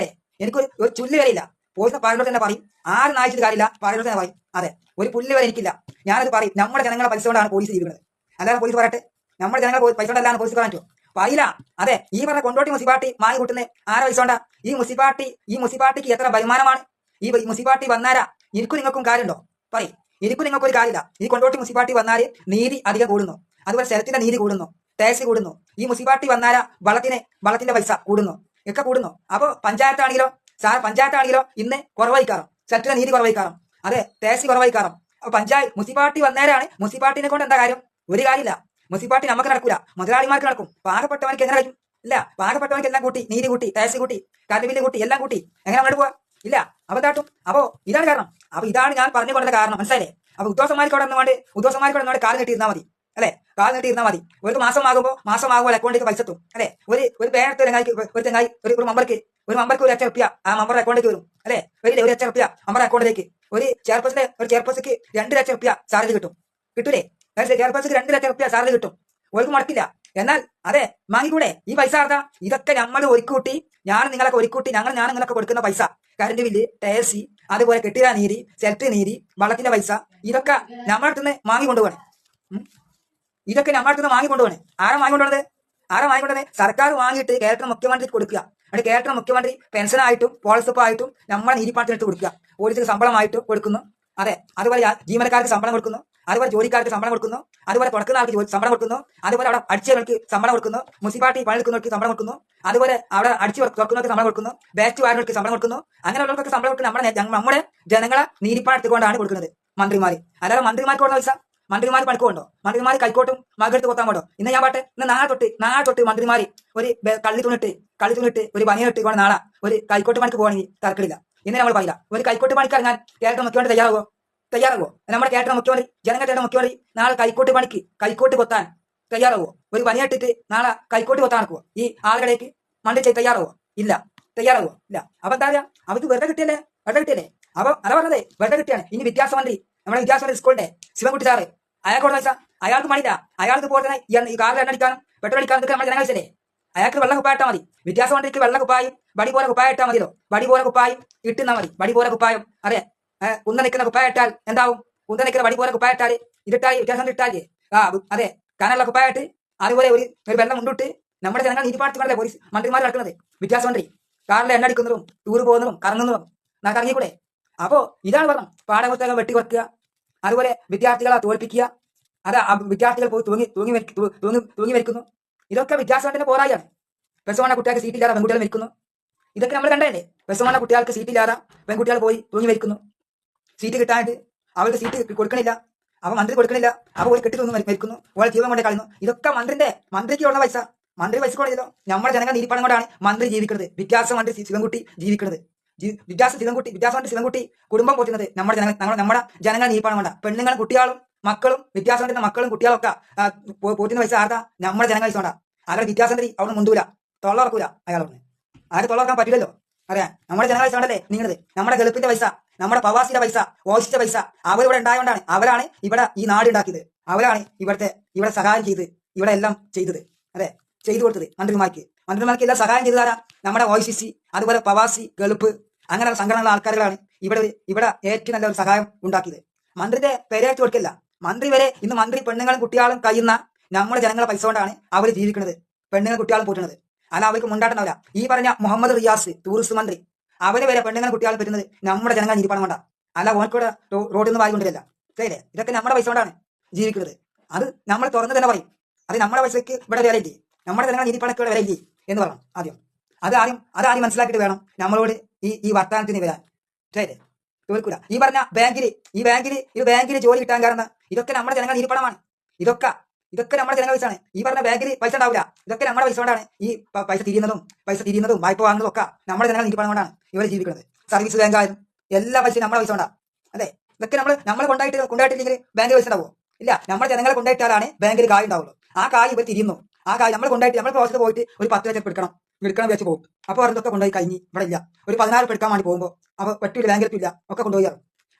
ഒരു ചുല്ല് വരെ ഇല്ല. പോലീസിനെ പറയുന്നത് തന്നെ പറയും. ആരും നായിച്ചിട്ട് കാര്യമില്ല, പറയുന്നത് തന്നെ പറയും. അതെ, ഒരു പുല്ല് വരെ എനിക്കില്ല. ഞാനത് പറയും. നമ്മുടെ ജനങ്ങളെ പൈസ കൊണ്ടാണ് പോലീസ് ജീവിക്കുന്നത്. അല്ലാതെ പോലീസ് പറയട്ടെ നമ്മുടെ ജനങ്ങൾ പൈസ കൊണ്ടല്ലാന്ന് പോലീസ് പറയാൻ പറ്റുമോ? പറയില്ല. അതെ, ഈ പറഞ്ഞ കൊണ്ടോട്ടി മുനിസിപ്പാലിറ്റി വാങ്ങി കൂട്ടുന്നത് ആരെ പൈസ കൊണ്ടാ? ഈ മുനിസിപ്പാലിറ്റിക്ക് എത്ര വരുമാനമാണ്? ഈ മുനിസിപ്പാലിറ്റി വന്നാരാ എനിക്കും നിങ്ങൾക്കും കാര്യമുണ്ടോ? പറയും. എനിക്കും നിങ്ങൾക്കൊരു കാര്യമില്ല. ഈ കൊണ്ടോട്ടി മുനിസിപ്പാലിറ്റി വന്നാൽ നീതി അധികം കൂടുന്നു, അതുപോലെ സ്ഥലത്തിന്റെ നീതി കൂടുന്നു, ടാക്സ് കൂടുന്നു. ഈ മുനിസിപ്പാലിറ്റി വന്നാലാ വളത്തിന്റെ പൈസ കൂടുന്നു, ഒക്കെ കൂടുന്നു. അപ്പൊ പഞ്ചായത്താണെങ്കിലോ ഇന്ന് കുറവായിക്കാറും, സ്ഥലത്തിന്റെ നീതി കുറവായിക്കാറും, അതെ ടാക്സ് കുറവായിക്കാറും. അപ്പൊ മുനിസിപ്പാലിറ്റി വന്നേരാണ്. മുനിസിപ്പാലിറ്റിനെ കൊണ്ട് എന്താ കാര്യം? ഒരു കാര്യമില്ല. മുനിസിപ്പാലിറ്റി നമുക്ക് നടക്കൂല, മുതലാളിമാർക്ക് നടക്കും. പാകപ്പെട്ടവർക്ക് എങ്ങനെ കഴിയും? ഇല്ല. പാകപ്പെട്ടവർക്ക് എല്ലാം കൂട്ടി, നീതി കൂട്ടി, ടാക്സ് കൂട്ടി, കറണ്ട് ബില്ല് കൂട്ടി, എല്ലാം കൂട്ടി എങ്ങനെ അങ്ങോട്ട് പോവാ? ഇല്ല. അപ്പൊ എന്താട്ടും? അപ്പോ ഇതാണ് കാരണം. അപ്പൊ ഇതാണ് ഞാൻ പറഞ്ഞു കൊടുത്ത കാരണം, മനസ്സിലായില്ലേ? അപ്പൊ ഉദ്യോഗസ്ഥന്മാർക്കോടെ ഒന്നുകൊണ്ട് കാല് നീട്ടിയിരുന്നാൽ മതി, അല്ലെ? കാല് നീട്ടിയിരുന്നാൽ മതി. ഒരു മാസമാകുമ്പോൾ അക്കൗണ്ടിലേക്ക് പൈസ എത്തും, അല്ലെ? ഒരു പേരത്തെ ഒരു മെമ്പർക്ക് ഒരു ₹1,00,000 ആ മെമ്പറുടെ അക്കൗണ്ടിലേക്ക് വരും, അല്ലെ? ഒരു ₹1,00,000 മെമ്പറുടെ അക്കൗണ്ടിലേക്ക്. ഒരു ചെയർപേഴ്സർക്ക് ₹2,00,000 സാലറി കിട്ടൂലേ? ചെയർപേഴ്സർക്ക് ₹2,00,000 സാലറി കിട്ടും. ഓർക്ക് മുടക്കില്ല. എന്നാൽ അതെ വാങ്ങിക്കൂടെ? ഈ പൈസ ആർക്കാ? ഇതൊക്കെ നമ്മൾ ഒരുക്കൂട്ടി, ഞാൻ നിങ്ങളൊക്കെ കൊടുക്കുന്ന പൈസ, കറണ്ട് ബില്ല്, ടാക്സ്, അതുപോലെ കെട്ടിട നീതി, സെൽറ്റ് നീതി, വെള്ളത്തിന്റെ പൈസ, ഇതൊക്കെ നമ്മുടെ അടുത്തുനിന്ന് വാങ്ങിക്കൊണ്ടുപോകണേ. ഇതൊക്കെ നമ്മുടെ അടുത്തുനിന്ന് വാങ്ങിക്കൊണ്ടുപോകണേ. ആരാ വാങ്ങിക്കൊണ്ടത്? സർക്കാർ വാങ്ങിയിട്ട് കേരള മുഖ്യമന്ത്രിക്ക് കൊടുക്കുക. അത് കേരള മുഖ്യമന്ത്രി പെൻഷനായിട്ടും പോളിസപ്പായിട്ടും നമ്മുടെ നീതിപ്പാട്ടത്തിനെടുത്ത് കൊടുക്കുക. പോലീസിന് ശമ്പളമായിട്ടും കൊടുക്കുന്നു. അതെ, അതുപോലെ ജീവനക്കാർക്ക് ശമ്പളം കൊടുക്കുന്നു, അതുപോലെ ജോലിക്കാർക്ക് ശമ്പളം കൊടുക്കുന്നു, അതുപോലെ തുടക്കുന്ന ആൾക്ക് ശമ്പളം കൊടുക്കുന്നു, അതുപോലെ അവിടെ അടിച്ചവർക്ക് ശമ്പളം കൊടുക്കുന്നു, മുനിസിപ്പാലിറ്റി പണിയെടുക്കുന്നവർക്ക് ശമ്പളം കൊടുക്കുന്നു, അതുപോലെ അവിടെ അടിച്ചു തുറക്കുന്നവർക്ക് ശമ്പളം കൊടുക്കുന്നു, ബാറ്റ് വാരുന്നവർക്ക് ശമ്പളം കൊടുക്കുന്നു. അങ്ങനെയുള്ളവർക്കൊക്കെ ശമ്പളം കൊടുക്കുന്ന നമ്മുടെ ജനങ്ങളെ നീതിപ്പാട് എടുത്തുകൊണ്ടാണ് കൊടുക്കുന്നത് മന്ത്രിമാര്. അല്ലാതെ മന്ത്രിമാർക്ക് കൊടുത്ത പൈസ മന്ത്രിമാർ പണിക്കുണ്ടോ? മന്ത്രിമാർ കൈക്കോട്ടും മകെടുത്ത് കൊത്താൻ പോണ്ടോ? ഇന്ന് ഞാൻ പാട്ടെ, ഇന്ന് നാളെ തൊട്ട് മന്ത്രിമാര് ഒരു കള്ളി തുണിട്ട് ഒരു ബനിയനിട്ട് കൊണ്ട് നാളെ ഒരു കൈക്കോട്ട് പണിക്ക് പോകണമെങ്കിൽ തർക്കമില്ല. ഇന്ന് നമ്മൾ പറയില്ല. ഒരു കൈക്കോട്ട് പണിക്ക് ഇറങ്ങാൻ കേരള മുഖ്യമന്ത്രി തയ്യാറാവോ? നമ്മുടെ കേരള മുഖ്യമന്ത്രി, ജനങ്ങളുടെ മുഖ്യമന്ത്രി നാളെ കൈക്കോട്ട് കൊത്താൻ തയ്യാറാവോ? ഒരു പനിയിട്ടിട്ട് നാളെ കൈക്കോട്ട് കൊത്താൻ നടക്കുവോ? ഈ ആളുകളേക്ക് മണ്ടി തയ്യാറാവോ? ഇല്ല. അപ്പൊ എന്താ പറയാ? അവർക്ക് വെറുതെ കിട്ടിയല്ലേ? അപ്പൊ അതാ പറഞ്ഞതേ, വെറുതെ കിട്ടിയാണ്. ഇനി നമ്മുടെ വിദ്യാഭ്യാസ സ്കൂളിന്റെ ശിവൻകുട്ടി സാറ്, അയാൾക്കോട് പൈസ, അയാൾക്ക് പണിയില്ല. അയാൾക്ക് പോലെ തന്നെ ഈ കാറിൽ എണ്ണടിക്കാനും പെട്രോൾ അടിക്കാനും ഇതൊക്കെ നമ്മുടെ ജനങ്ങൾ വെച്ചല്ലേ? അയാൾക്ക് വെള്ള കുപ്പായ ഇട്ടാൽ മതി. വിദ്യാസമന്ത്രിക്ക് വെള്ള കുപ്പായും വടി പോലെ കുപ്പായ ഇട്ടാൽ മതിയല്ലോ. വടി പോലെ കുപ്പായും ഇട്ടുന്നാ മതി. വടി പോലെ കുപ്പായം, അതെ, കുന്ത നിൽക്കുന്ന കുപ്പായ ഇട്ടാൽ എന്താവും? കുന്ത നിൽക്കുന്ന വടി പോലെ കുപ്പായ ഇട്ടാൽ വിദ്യാസമന്ത്രി ഇട്ടാലേ അതെ, കനുള്ള കുപ്പായിട്ട് അതുപോലെ ഒരു വെള്ളം മുണ്ടിട്ട് നമ്മുടെ ജനങ്ങൾ നീതിപ്പാടത്തുകൊണ്ടല്ലേ പോലീസ് മന്ത്രിമാർ നടക്കുന്നത്. വിദ്യാസമന്ത്രി കാറിൽ എണ്ണടിക്കുന്നതും ടൂർ പോകുന്നതും കറങ്ങുന്നതും കറങ്ങിക്കൂടെ? അപ്പോ ഇതാണ് പറഞ്ഞത്. പാഠപുസ്തകം വെട്ടിക്കുറക്കുക, അതുപോലെ വിദ്യാർത്ഥികളെ തോൽപ്പിക്കുക, അത് വിദ്യാർത്ഥികൾ പോയി തൂങ്ങി മരിക്കുന്നു. ഇതൊക്കെ വിദ്യാസമന്ത്രിന്റെ പോരായാണ്. പെസവണ്ണ കുട്ടികൾക്ക് സീറ്റില്ലാതെ പെൺകുട്ടികൾ മരിക്കുന്നു. ഇതൊക്കെ നമ്മൾ കണ്ടതല്ലേ? പെസവണ്ണ കുട്ടികൾക്ക് സീറ്റില്ലാതെ പെൺകുട്ടികൾ പോയി തൂങ്ങി മരിക്കുന്നു. സീറ്റ് കിട്ടാനായിട്ട് അവർക്ക് സീറ്റ് കൊടുക്കണില്ല, അവ മന്ത്രി കൊടുക്കണില്ല, അവ ഒരു കെട്ടി തൂങ്ങി മരിക്കുന്നു, ഓളെ ജീവൻ കൊണ്ട് കളയുന്നു. ഇതൊക്കെ മന്ത്രിക്ക് ഉള്ള പൈസ. മന്ത്രി പൈസ കൊണ്ടല്ലോ നമ്മുടെ ജനങ്ങൾ നീതിപ്പണം കൊണ്ടാണ് മന്ത്രി ജീവിക്കുന്നത്. വിദ്യാസമന്ത്രി ശിവൻകുട്ടി ജീവിക്കുന്നത്. വിദ്യാസമന്ത്രി ശിവൻകുട്ടി കുടുംബം പോറ്റുന്നത് നമ്മുടെ ജനങ്ങൾ നീതിപ്പണം കൊണ്ടാണ്. പെണ്ണുങ്ങളും കുട്ടികളും മക്കളും വിദ്യാസമന്ത്രിന്റെ മക്കളും കുട്ടികളും ഒക്കെ പോറ്റുന്ന പൈസ ആർക്കാ? നമ്മുടെ ജനങ്ങൾ പൈസ കൊണ്ടാ. അയാൾ വിദ്യാസമന്ത്രി അവിടെ മുണ്ടൂല, തൊള്ളറക്കൂല. അയാളോട് ആരും തൊള്ളറക്കാൻ പറ്റില്ലല്ലോ. അറിയാം, നമ്മുടെ ജനങ്ങൾ പൈസ കൊണ്ടല്ലേ നീങ്ങുന്നത്. നമ്മുടെ ഗൾഫിന്റെ പൈസ, നമ്മുടെ പ്രവാസിയുടെ പൈസ, ഓശിച്ച പൈസ അവരിവിടെ ഉണ്ടായതുകൊണ്ടാണ്. അവരാണ് ഇവിടെ ഈ നാട് ഉണ്ടാക്കിയത്. അവരാണ് ഇവിടെ സഹായം ചെയ്ത് ഇവിടെ എല്ലാം ചെയ്തത്. അതെ, ചെയ്തു കൊടുത്തത് മന്ത്രിമാർക്ക് എല്ലാം സഹായം ചെയ്തതാരാ? നമ്മുടെ OICC, അതുപോലെ പ്രവാസി, ഗൾഫ് അങ്ങനെയുള്ള സംഘടനകളുടെ ആൾക്കാരുകളാണ് ഇവിടെ ഏറ്റവും നല്ല ഒരു സഹായം ഉണ്ടാക്കിയത്. മന്ത്രിയുടെ പേരേറ്റ് കൊടുക്കില്ല. മന്ത്രി വരെ ഇന്ന് മന്ത്രി പെണ്ണുങ്ങളും കുട്ടികളും കഴിയുന്ന നമ്മുടെ ജനങ്ങളെ പൈസ കൊണ്ടാണ് അവർ ജീവിക്കുന്നത്. പെണ്ണുങ്ങളും കുട്ടികളും പോറ്റുന്നത്. അല്ല അവർക്ക് മുണ്ടാട്ടുണ്ടാവില്ല. ഈ പറഞ്ഞ മുഹമ്മദ് റിയാസ് ടൂറിസ്റ്റ് മന്ത്രി, അവര് വരെ പെണ്ണുങ്ങളും കുട്ടികളും പറ്റുന്നത് നമ്മുടെ ജനങ്ങൾ നീതി പണം കൊണ്ടാണ്. അല്ല ഓനക്കൂടെ റോഡിൽ നിന്ന് വായിക്കൊണ്ടില്ല. ശരിയല്ലേ? ഇതൊക്കെ നമ്മുടെ പൈസ കൊണ്ടാണ് ജീവിക്കുന്നത്. അത് നമ്മൾ തുറന്ന് തന്നെ പറയും. അത് നമ്മുടെ പൈസക്ക് ഇവിടെ വിലയില്ലേ, നമ്മുടെ ജനങ്ങൾ നീതി പണക്ക് ഇവിടെ വിലയില്ലേ എന്ന് പറയണം ആദ്യം. അതാദ്യം മനസ്സിലാക്കിയിട്ട് വേണം നമ്മളോട് ഈ വർത്തമാനത്തിന് വരാൻ. ശരിയല്ലേ? തോൽക്കൂല. ഈ പറഞ്ഞ ബാങ്കിൽ ജോലി കിട്ടാൻ കാരണം ഇതൊക്കെ നമ്മുടെ ജനങ്ങൾ നീതി പണമാണ്. ഇതൊക്കെ നമ്മുടെ ജനങ്ങൾ പൈസയാണ്. ഈ പറഞ്ഞ ബാങ്കിൽ പൈസ ഉണ്ടാവില്ല. ഇതൊക്കെ നമ്മുടെ പൈസ കൊണ്ടാണ് ഈ പൈസ തിരിയുന്നതും വായ്പ വാങ്ങുന്നതും ഒക്കെ നമ്മുടെ ജനങ്ങൾ നീതി പണം കൊണ്ടാണ് ഇവർ ജീവിക്കുന്നത്. സർവീസ് ബാങ്കായാലും എല്ലാ പൈസയും നമ്മുടെ പൈസ കൊണ്ടാണ്. അതെ, ഇതൊക്കെ നമ്മൾ കൊണ്ടായിട്ടില്ലെങ്കിൽ ബാങ്കിൽ പൈസ ഉണ്ടാവുമോ? ഇല്ല. നമ്മുടെ ജനങ്ങളെ കൊണ്ടായിട്ടാലാണ് ബാങ്കിൽ കായ് ഉണ്ടാവുള്ളൂ. ആ കായ് ഇവർ തിരിയുന്നു. ആ കായ് നമ്മൾ കൊണ്ടായിട്ട് നമ്മൾ പ്രോസസ് പോയിട്ട് ഒരു 10 ലക്ഷം എടുക്കണം വെച്ച് പോകും. അപ്പോൾ അതൊക്കെ കൊണ്ടുപോയി കഴിഞ്ഞ് ഇവിടെ ഇല്ല. ഒരു 16 എടുക്കാൻ വേണ്ടി പോകുമ്പോൾ അപ്പോൾ പറ്റൂല, ബാങ്കിലെത്തില്ല, ഒക്കെ കൊണ്ടുപോയി.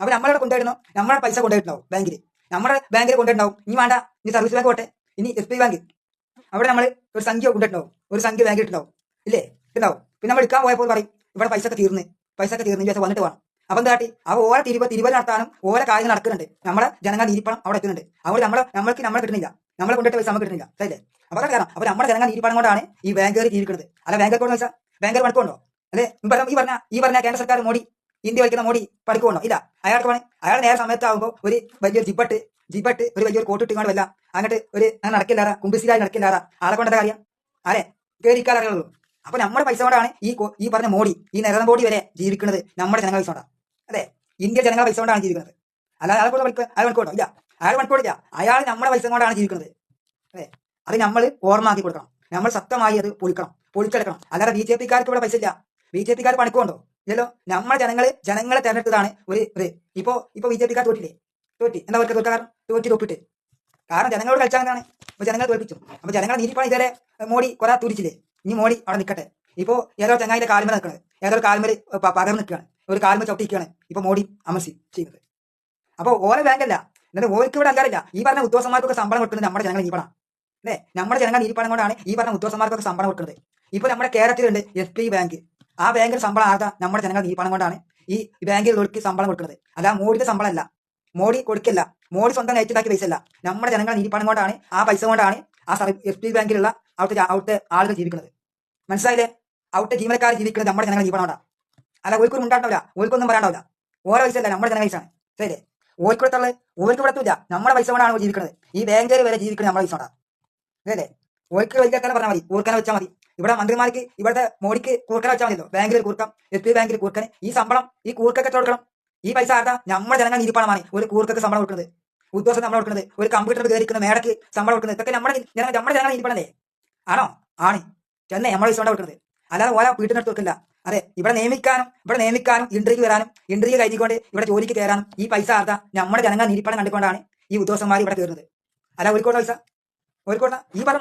അപ്പോൾ നമ്മളവിടെ കൊണ്ടുപോയിരുന്നു, നമ്മുടെ പൈസ കൊണ്ടുപോയിട്ടുണ്ടാവും ബാങ്കിൽ. നമ്മുടെ ബാങ്കിൽ കൊണ്ടുപോയിട്ടുണ്ടാവും. ഇനി വേണ്ട, ഇനി സർവീസ് ബാങ്ക് പോട്ടെ, ഇനി SBI ബാങ്ക്, അവിടെ നമ്മൾ ഒരു സംഖ്യ കൊണ്ടിട്ടുണ്ടാവും, ഒരു സംഖ്യ ബാങ്കിൽ ഇട്ടുണ്ടാവും. ഇല്ലേ? ഉണ്ടാവും. പിന്നെ നമ്മൾ എടുക്കാൻ പോയപ്പോൾ പറയും ഇവിടെ പൈസ ഒക്കെ തീർന്ന് ദിവസം വന്നിട്ട് വേണം. അപ്പം എന്താട്ടി അവ ഓരോ തിരുവല്ല നടത്താനും ഓരോ കാര്യങ്ങൾ നടക്കുന്നുണ്ട്. നമ്മുടെ ജനങ്ങൾ നീതിപ്പണം അവിടെ എത്തുന്നുണ്ട്. അവിടെ നമ്മളെ കിട്ടുന്നില്ല. നമ്മളെ കൊണ്ടിട്ട് പൈസ നമുക്ക് കിട്ടുന്നില്ല. ശരിയല്ലേ? അപ്പോൾ അതൊക്കെ കാരണം അപ്പോൾ നമ്മുടെ ജനങ്ങൾ നീതിപ്പണം കൊണ്ടാണ് ഈ ബാങ്കുകാർ ജീവിക്കുന്നത്. അല്ല ബാങ്കർ കൊണ്ട് വെച്ചാൽ ബാങ്കർ പണിക്കുണ്ടോ? അല്ലെ? ഈ പറഞ്ഞ കേന്ദ്ര സർക്കാർ മോഡി, ഇന്ത്യ വയ്ക്കുന്ന മോഡി പണിക്കുണ്ടോ? ഇല്ല. അയാൾ നേരെ സമയത്താവുമ്പോൾ ഒരു വലിയൊരു ജിബട്ട് ഒരു വലിയൊരു കോട്ട് ഇട്ടുകൊണ്ട് വല്ല അങ്ങോട്ട് അങ്ങനെ നടക്കില്ലാറാ, കുമ്പിസിലായി നടക്കില്ലാറാ. ആളെ കൊണ്ടത്തെ കാര്യം അല്ലെ? കയറിക്കാറുള്ളൂ. അപ്പൊ നമ്മുടെ പൈസ കൊണ്ടാണ് ഈ പറഞ്ഞ മോഡി, ഈ നരേന്ദ്രമോദി വരെ ജീവിക്കുന്നത് നമ്മുടെ ജനങ്ങൾ പൈസ കൊണ്ടാണ്. അതെ, ഇന്ത്യ ജനങ്ങൾ പൈസ കൊണ്ടാണ് ജീവിക്കുന്നത്. അല്ലാതെ അയാൾ പണിക്കോട്ടോ? ഇല്ല, അയാൾ പണിക്കോടില്ല. അയാൾ നമ്മുടെ പൈസ കൊണ്ടാണ് ജീവിക്കുന്നത്. അതെ, അത് നമ്മൾ ഓർമ്മയാക്കി കൊടുക്കണം. നമ്മൾ ശക്തമായി അത് പൊളിച്ചെടുക്കണം. അല്ലാതെ BJP-ക്കാർക്ക് ഇവിടെ പൈസ ഇല്ല, BJP-ക്കാർ പണിക്കുണ്ടോ? ഇല്ലല്ലോ. നമ്മുടെ ജനങ്ങളെ തെരഞ്ഞെടുത്തതാണ് ഇപ്പൊ BJP-ക്കാർ തോറ്റി എന്താ അവർക്ക് തോൽക്കാരണം? തോപ്പിട്ട് കാരണം ജനങ്ങളോട് കളിച്ചാൽ അപ്പൊ ജനങ്ങൾ തോൽപ്പിച്ചു. അപ്പൊ ജനങ്ങൾ നീതിപ്പണം ഇതുവരെ മോഡി കുറെ തുരിച്ചില്ലേ. ഇനി മോഡി അവിടെ നിൽക്കട്ടെ. ഇപ്പോ ഏതോ ചങ്ങായിന്റെ കാൽമ നിൽക്കണത്, ഏതോ കാൽമേൽ പകർന്ന് നിൽക്കുകയാണ്, ഒരു കാൽമ ചവിട്ടിക്കുകയാണ് ഇപ്പൊ മോഡി അമർച്ചി ചെയ്യുന്നത്. അപ്പൊ ഓരോ ബാങ്കല്ല, എന്നിട്ട് ഓർക്ക് ഇവിടെ അല്ലാറില്ല. ഈ പറഞ്ഞ ഉദ്യോഗസ്ഥന്മാർക്കൊക്കെ ശമ്പളം കൊടുക്കുന്നത് നമ്മുടെ ജനങ്ങൾ നീതിപ്പണം. അല്ലേ? നമ്മുടെ ജനങ്ങൾ നീതിപ്പണം കൊണ്ടാണ് ഈ പറഞ്ഞ ഉദ്യോഗസ്ഥന്മാർക്കൊക്കെ ശമ്പളം കൊടുക്കുന്നത്. ഇപ്പൊ നമ്മുടെ കേരളത്തിലുണ്ട് SBI ബാങ്ക്. ആ ബാങ്കിൽ ശമ്പളം ആർക്കാ? നമ്മുടെ ജനങ്ങൾ നീതിപ്പണം കൊണ്ടാണ് ഈ ബാങ്കിലുള്ളവർക്ക് ശമ്പളം കൊടുക്കുന്നത്. അല്ല മോഡിയുടെ ശമ്പളം അല്ല, മോഡി കൊടുക്കില്ല. മോഡി സ്വന്തം കയറ്റുണ്ടാക്കിയ പൈസ അല്ല, നമ്മുടെ ജനങ്ങൾ നീതിപ്പണം കൊണ്ടാണ്, ആ പൈസ കൊണ്ടാണ് ആ SBI ബാങ്കിലുള്ള അവിടുത്തെ ആളുകൾ ജീവിക്കുന്നത്. മനസ്സിലായില്ലേ? അവിടുത്തെ ജീവനക്കാർ ജീവിക്കുന്നത് നമ്മുടെ ജനങ്ങൾ നീതിപ്പണം കൊണ്ടാണ്. അല്ല ഓർക്കൊന്നും ഉണ്ടാവില്ല, ഓർക്കൊന്നും പറയാണ്ടാവില്ല. ഓരോ പൈസ അല്ല, നമ്മുടെ ജനങ്ങൾ പൈസയാണ്. ശരിയല്ലേ? ഓർക്കിടത്തുള്ളത് ഓർക്ക് ഇവിടത്തില്ല, നമ്മുടെ പൈസ കൊണ്ടാണ് ജീവിക്കുന്നത്. ഈ ബാങ്കുകാർ വരെ ജീവിക്കുന്നത് നമ്മുടെ പൈസ കൊണ്ടാണ്. അല്ലേ? ഓർക്ക് വലിക്കാൻ പറഞ്ഞാൽ മതി, കൂർക്കനെ വെച്ചാൽ മതി. ഇവിടെ മന്ത്രിമാർക്ക്, ഇവിടുത്തെ മോഡിക്ക് കൂർക്കനെ വെച്ചാൽ മതിയല്ലോ. ബാങ്കിൽ കൂർക്കം, SBI ബാങ്കിൽ കൂർക്കന്. ഈ ശമ്പളം ഈ കൂർക്കൊക്കെ കൊടുക്കണം. ഈ പൈസ ആർക്കാ? നമ്മുടെ ജനങ്ങൾ നീതിപ്പണമാണ്. ഒരു കൂർക്കൊക്കെ ശമ്പളം കൊടുക്കുന്നത്, ഉദ്യോഗസ്ഥൻ ശമ്പളം കൊടുക്കുന്നത്, ഒരു കമ്പ്യൂട്ടറിൽ കയറിക്കുന്ന മേടക്ക് ശമ്പളം കൊടുക്കുന്നത്, ഇതൊക്കെ നമ്മുടെ ജനങ്ങൾ നീതിപ്പണല്ലേ? ആണ് ചെന്നൈ നമ്മുടെ പൈസ കൊണ്ടാണ് കൊടുക്കുന്നത്. അല്ലാതെ ഓരോ വീട്ടിനടുത്ത് വെക്കില്ല. അതെ, ഇവിടെ നിയമിക്കാനും ഇന്റർവ്യൂ വരാനും ഇന്റർവ്യൂ കഴിഞ്ഞുകൊണ്ട് ഇവിടെ ജോലിക്ക് കയറാനും ഈ പൈസ ആർക്കാ? നമ്മുടെ ജനങ്ങൾ നീതിപ്പണം കണ്ടുകൊണ്ടാണ് ഈ ഉദ്യോഗസ്ഥന്മാർ ഇവിടെ കയറുന്നത്. അല്ല ഒരുക്കോട്ടെ പൈസ ഒരുക്കോട്ടെ. ഈ പറഞ്ഞ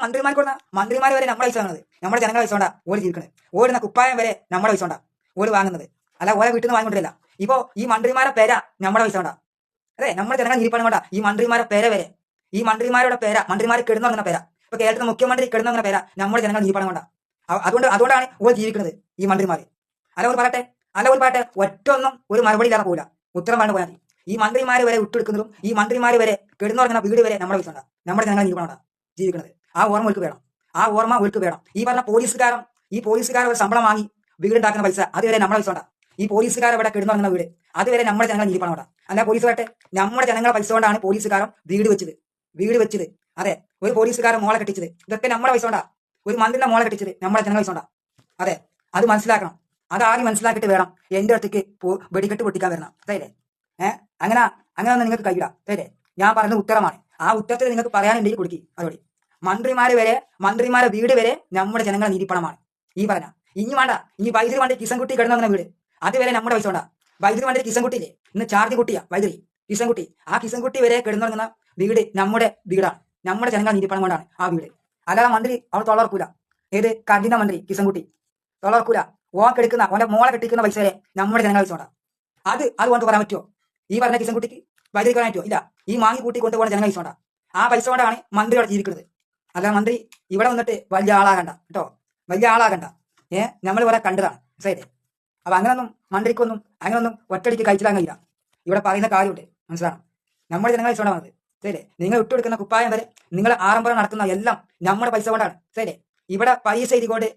മന്ത്രിമാർ വരെ നമ്മുടെ പൈസ വാങ്ങുന്നത്, നമ്മുടെ ജനങ്ങൾ പൈസ കൊണ്ടാ ഓടി ജീവിക്കുന്നത്. ഓടുന്ന കുപ്പായം വരെ നമ്മുടെ പൈസ കൊണ്ടാ ഓടി വാങ്ങുന്നത്. അല്ല ഓരോ വീട്ടിൽ നിന്ന് വാങ്ങിക്കൊണ്ടില്ല. ഇപ്പോ ഈ മന്ത്രിമാരെ പേര നമ്മുടെ പൈസ കൊണ്ടാ. അതെ, നമ്മുടെ ജനങ്ങൾ നീതിപ്പണം കൊണ്ടാ ഈ മന്ത്രിമാരെ പേര വരെ, ഈ മന്ത്രിമാരുടെ പേര, മന്ത്രിമാർ കിടന്നുറങ്ങുന്ന പേര, ഇപ്പൊ കേരളത്തിലെ മുഖ്യമന്ത്രി കിടന്നുറങ്ങുന്ന പേര നമ്മുടെ ജനങ്ങൾ നീതിപ്പണം കൊണ്ടാ. അതുകൊണ്ടാണ് ഓർ ജീവിക്കുന്നത് ഈ മന്ത്രിമാർ. അല്ല ഒരു പറയട്ടെ, ഒറ്റൊന്നും ഒരു മറുപടി ഇല്ലാതെ പോകില്ല, ഉത്തരം പറഞ്ഞു പോയാൽ മതി. ഈ മന്ത്രിമാർ വരെ വിട്ടെടുക്കുന്നതും ഈ മന്ത്രിമാർ വരെ കിടന്നുറങ്ങുന്ന വീട് വരെ നമ്മുടെ പൈസ കൊണ്ടാ, നമ്മുടെ ജനങ്ങൾ നീതിപ്പണം ജീവിക്കുന്നത്. ആ ഓർമ്മ ഒഴുക്ക് വേണം. ഈ പറഞ്ഞ പോലീസുകാർ ശമ്പളം വാങ്ങി വീടുണ്ടാക്കുന്ന പൈസ അതുവരെ നമ്മുടെ പൈസ കൊണ്ടാ. ഈ പോലീസുകാർ ഇവിടെ കിടന്നുറങ്ങുന്ന വീട് അതുവരെ നമ്മുടെ ജനങ്ങൾ നീതിപ്പണം കൊണ്ടാ. അല്ല പോലീസ് വരട്ടെ, നമ്മുടെ ജനങ്ങളെ പൈസ കൊണ്ടാണ് പോലീസുകാരൻ വീട് വെച്ചത്. അതെ, ഒരു പോലീസുകാരൻ മോളെ കെട്ടിച്ചത് ഇതൊക്കെ നമ്മുടെ പൈസ കൊണ്ടാ. ഒരു മന്ത്രിയുടെ മോളെ കെട്ടിച്ചത് നമ്മുടെ ജനങ്ങൾ പൈസ കൊണ്ടാ. അതെ, അത് മനസ്സിലാക്കണം. അതാദ്യം മനസ്സിലാക്കിയിട്ട് വേണം എന്റെ അടുത്തേക്ക് വെടിക്കെട്ട് പൊട്ടിക്കാൻ വരണം. അല്ലേ? അങ്ങനെ ഒന്നും നിങ്ങൾക്ക് കഴിയില്ല. അല്ലേ? ഞാൻ പറയുന്നത് ഉത്തരമാണ്. ആ ഉത്തരത്തിൽ നിങ്ങൾക്ക് പറയാനുണ്ടെങ്കിൽ കൊടുക്കി. അതോടെ മന്ത്രിമാരെ വീട് വരെ നമ്മുടെ ജനങ്ങളെ നീതിപ്പണമാണ്. ഈ പറഞ്ഞ ഇനി വൈദ്യുതി വണ്ടി കിസൻകുട്ടി കിടന്നങ്ങനെ വീട് അതുവരെ നമ്മുടെ പൈസ കൊണ്ടാ. വൈദ്യുതി വണ്ടി കിസൻകുട്ടിയില്ലേ, ഇന്ന് ചാർജ് കുട്ടിയാ വൈദ്യുതി കിസൻകുട്ടി. ആ കിസൻകുട്ടി വരെ കിടന്നുറങ്ങുന്ന വീട് നമ്മുടെ വീടാണ്, നമ്മുടെ ജനങ്ങൾ നീതിപ്പണം കൊണ്ടാണ് ആ വീട്. അല്ലാതെ മന്ത്രി അവൾ തൊള്ളർക്കൂല. ഏത് കഠിന മന്ത്രി കിസൻകുട്ടി തൊള്ളർക്കൂല. ഓൻ കെടുക്കുന്ന ഓന്റെ മോളെ കെട്ടിക്കുന്ന പൈസ വരെ നമ്മുടെ ജനങ്ങൾ പൈസ കൊണ്ടാ. അതുകൊണ്ട് പറയാൻ പറ്റുമോ? ഈ പറഞ്ഞ കിഷൻകുട്ടിക്ക് വൈദ്യുതി പറയാൻ പറ്റുമോ? ഇല്ല. ഈ മാങ്ങി കൂട്ടി കൊണ്ടുപോകുന്ന ജനങ്ങൾ പൈസ കൊണ്ടാണ്. ആ പൈസ കൊണ്ടാണ് മന്ത്രി അവിടെ ജീവിക്കുന്നത്. അല്ല മന്ത്രി ഇവിടെ വന്നിട്ട് വലിയ ആളാകണ്ട കേട്ടോ, വലിയ ആളാകണ്ട. നമ്മൾ ഇവിടെ കണ്ടതാണ് ശരി. അപ്പൊ അങ്ങനൊന്നും മന്ത്രിക്കൊന്നും അങ്ങനൊന്നും ഒറ്റടിക്ക് കഴിച്ചിടാൻ കഴിയില്ല. ഇവിടെ പറയുന്ന കാര്യമുണ്ട്, മനസ്സിലാണ്. നമ്മുടെ ജനങ്ങൾ പൈസ കൊണ്ടാണ് വന്നത് ശരി. നിങ്ങൾ ഇട്ടുകൊടുക്കുന്ന കുപ്പായം വരെ നിങ്ങൾ ആഡംബരം നടക്കുന്ന എല്ലാം നമ്മുടെ പൈസ കൊണ്ടാണ് ശരി. ഇവിടെ പരീക്ഷ എഴുതിക്കൊണ്ട്